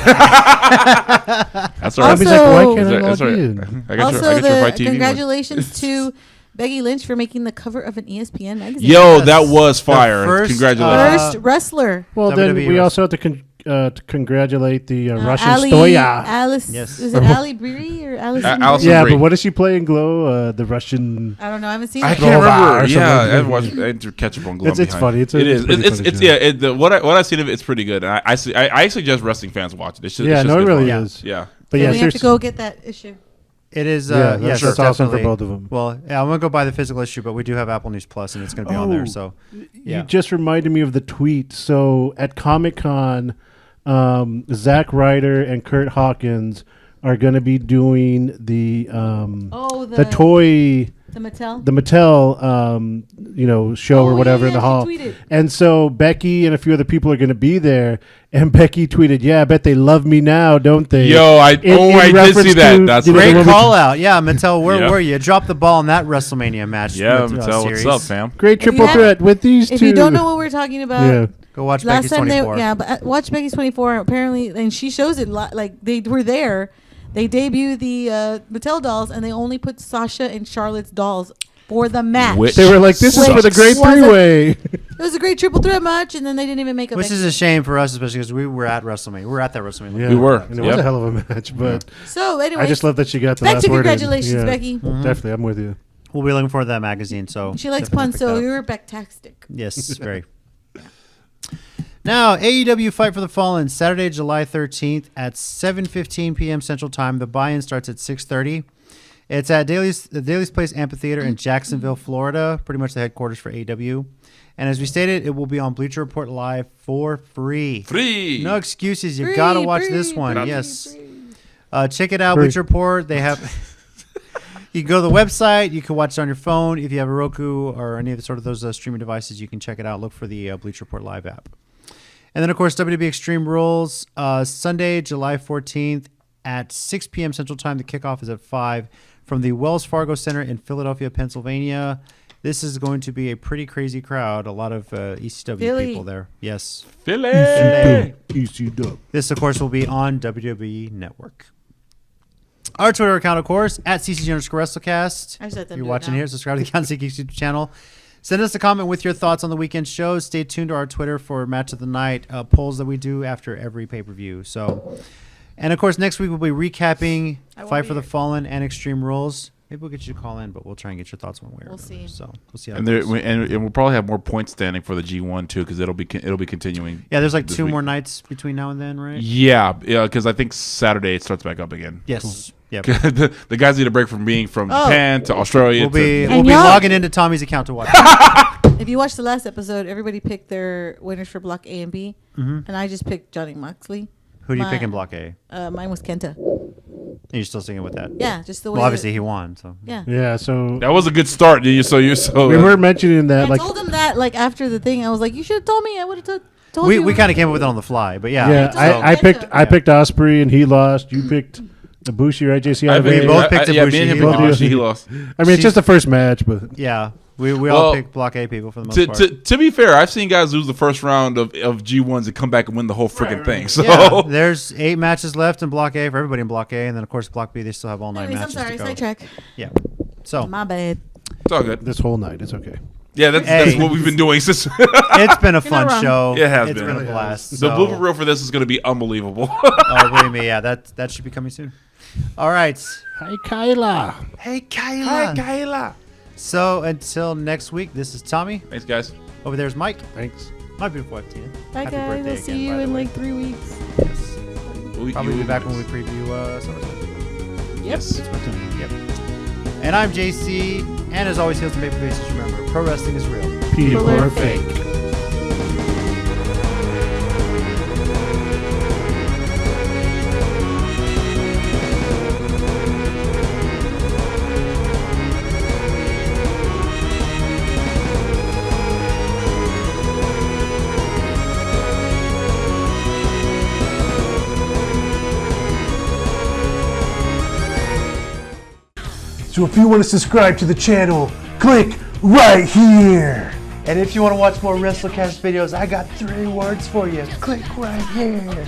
all right. Also- He's like, why can't I That's log right. in? I got Also, your Fight TV. congratulations to Becky Lynch for making the cover of an ESPN magazine. Yo, Yes. that was The fire. first, Congratulations. First wrestler. Well, then WWE we was- also have to congratulate the Russian Ali, Stoya. Alice. Yes. Is it Ali Brie or Alison? Alison Brie? Yeah, Brie. but what does she play in Glow? The Russian. I don't know. I haven't seen I it. can't Rova remember. or Yeah, I something. had to catch up on Glow. It's behind. funny. It's It is. pretty It's funny show. yeah. What I've seen of it, it's pretty good. And I suggest wrestling fans watch it. It's just, Yeah, it's just no, it good really fun. is. Yeah. But Yeah, yeah, we have to seriously. go get that issue. It is, Yeah, yes, that's awesome for definitely. both of them. Well, yeah, I'm going to go buy the physical issue, but we do have Apple News Plus, and it's going to be on there. Oh, So, yeah. You just reminded me of the tweet. So at Comic Con, Zack Ryder and Kurt Hawkins are going to be doing the The toy, the Mattel. the Mattel, show Oh, or whatever yeah, in the she hall. tweeted. And so Becky and a few other people are going to be there. And Becky tweeted, "Yeah, I bet they love me now, don't they?" Yo, I did reference see that. to, That's you know, the Great one we- call out. Yeah, Mattel, where Yeah. were you? Dropped the ball in that WrestleMania match. Yeah, Mattel, series. what's up, fam? Great If you triple have- threat with these If two. you don't know what we're talking about, yeah. Go watch last Becky's time 24. watch Becky's 24. Apparently, and she shows it like they were there. They debuted the Mattel dolls, and they only put Sasha and Charlotte's dolls for the match. Which- They were like, "This is Which for the great was a- three-way." It was a great triple threat match, and then they didn't even make a. Which Becky. is a shame for us, especially because we were at WrestleMania. We were at that WrestleMania. Yeah. We were. And it Yep. was a hell of a match, but So anyway, I just love that she got the back last to word in. congratulations, Yeah. Becky. Definitely, I'm with you. We'll be looking forward to that magazine. So She likes definitely puns, pick so that up. you're backtastic. Yes, very. Now, AEW Fight for the Fallen, Saturday, July 13th at 7:15 p.m. Central Time. The buy-in starts at 6:30. It's at the Daly's Place Amphitheater in Jacksonville, Florida, pretty much the headquarters for AEW. And as we stated, it will be on Bleacher Report Live for free. Free. No excuses. You Free, got to watch free, this one. free, Yes. free. Check it out, Free. Bleacher Report. They have... You can go to the website. You can watch it on your phone. If you have a Roku or any of the sort of those streaming devices, you can check it out. Look for the Bleacher Report Live app. And then, of course, WWE Extreme Rules, Sunday, July 14th at 6 p.m. Central Time. The kickoff is at 5 from the Wells Fargo Center in Philadelphia, Pennsylvania. This is going to be a pretty crazy crowd. A lot of ECW Philly. people there. Yes. Philly. ECW. This, of course, will be on WWE Network. Our Twitter account, of course, at CCG_WrestleCast. I just let them If you're do it watching now. here, subscribe to the Kansas City YouTube channel. Send us a comment with your thoughts on the weekend shows. Stay tuned to our Twitter for Match of the Night polls that we do after every pay-per-view. So, and, of course, next week we'll be recapping I won't Fight be for the here. Fallen and Extreme Rules. Maybe we'll get you to call in, but we'll try and get your thoughts one way or We'll another. see. So we'll see how And, it goes. and we'll probably have more points standing for the G1 too, because it'll be continuing. Yeah, there's like this 2 week. more nights between now and then, right? Yeah, because I think Saturday it starts back up again. Yes. Yep. the guys need a break from being from Oh. Japan to Australia. We'll be And we'll be y'all- logging into Tommy's account to watch. If you watched the last episode, everybody picked their winners for Block A and B, and I just picked Johnny Moxley. Who do you My- pick in Block A? Mine was Kenta. And you're still sticking with that? Yeah, just the way. Well, obviously that- he won. So yeah. Yeah, so That was a good start. So we were mentioning that, I like, told him that like after the thing. I was like, you should have told me. I would have told we you. we kind of came up with it on the fly, but yeah. yeah, So- I picked Osprey and he lost. You picked Ibushi, right, JC? I We mean, both picked yeah, Ibushi, me and him he picked lost. Ibushi, he lost. I mean, it's just the first match, but Yeah. We all Well, picked Block A people for the most part. To be fair, I've seen guys lose the first round of G1s and come back and win the whole freaking thing. So Yeah, there's 8 matches left in Block A for everybody in Block A, and then of course Block B they still have all 9 Anyways, I'm matches sorry, to go. sidetrack. Yeah. So My bad. it's all good. this whole night, it's okay. Yeah, that's Hey. what we've been doing since. it's been a fun not wrong. show. It has It's been. been a blast. The So, blooper reel for this is going to be unbelievable. oh, believe me, yeah, that should be coming soon. All right. Hi, Kyla. Hey, Kyla. Kayla. So until next week, this is Tommy. Thanks, guys. Over there's Mike. Thanks. My beautiful wife, Tina. Bye Happy guys. birthday I'll see again, you by the in way. like 3 weeks. Yes. Probably be back when we preview SummerSlam. Yes. Yep. And I'm JC, and as always, heels and baby faces. Remember, pro wrestling is real. People are are fake. So if you want to subscribe to the channel, click right here. And if you want to watch more WrestleCast videos, I got 3 words for you. Click right here.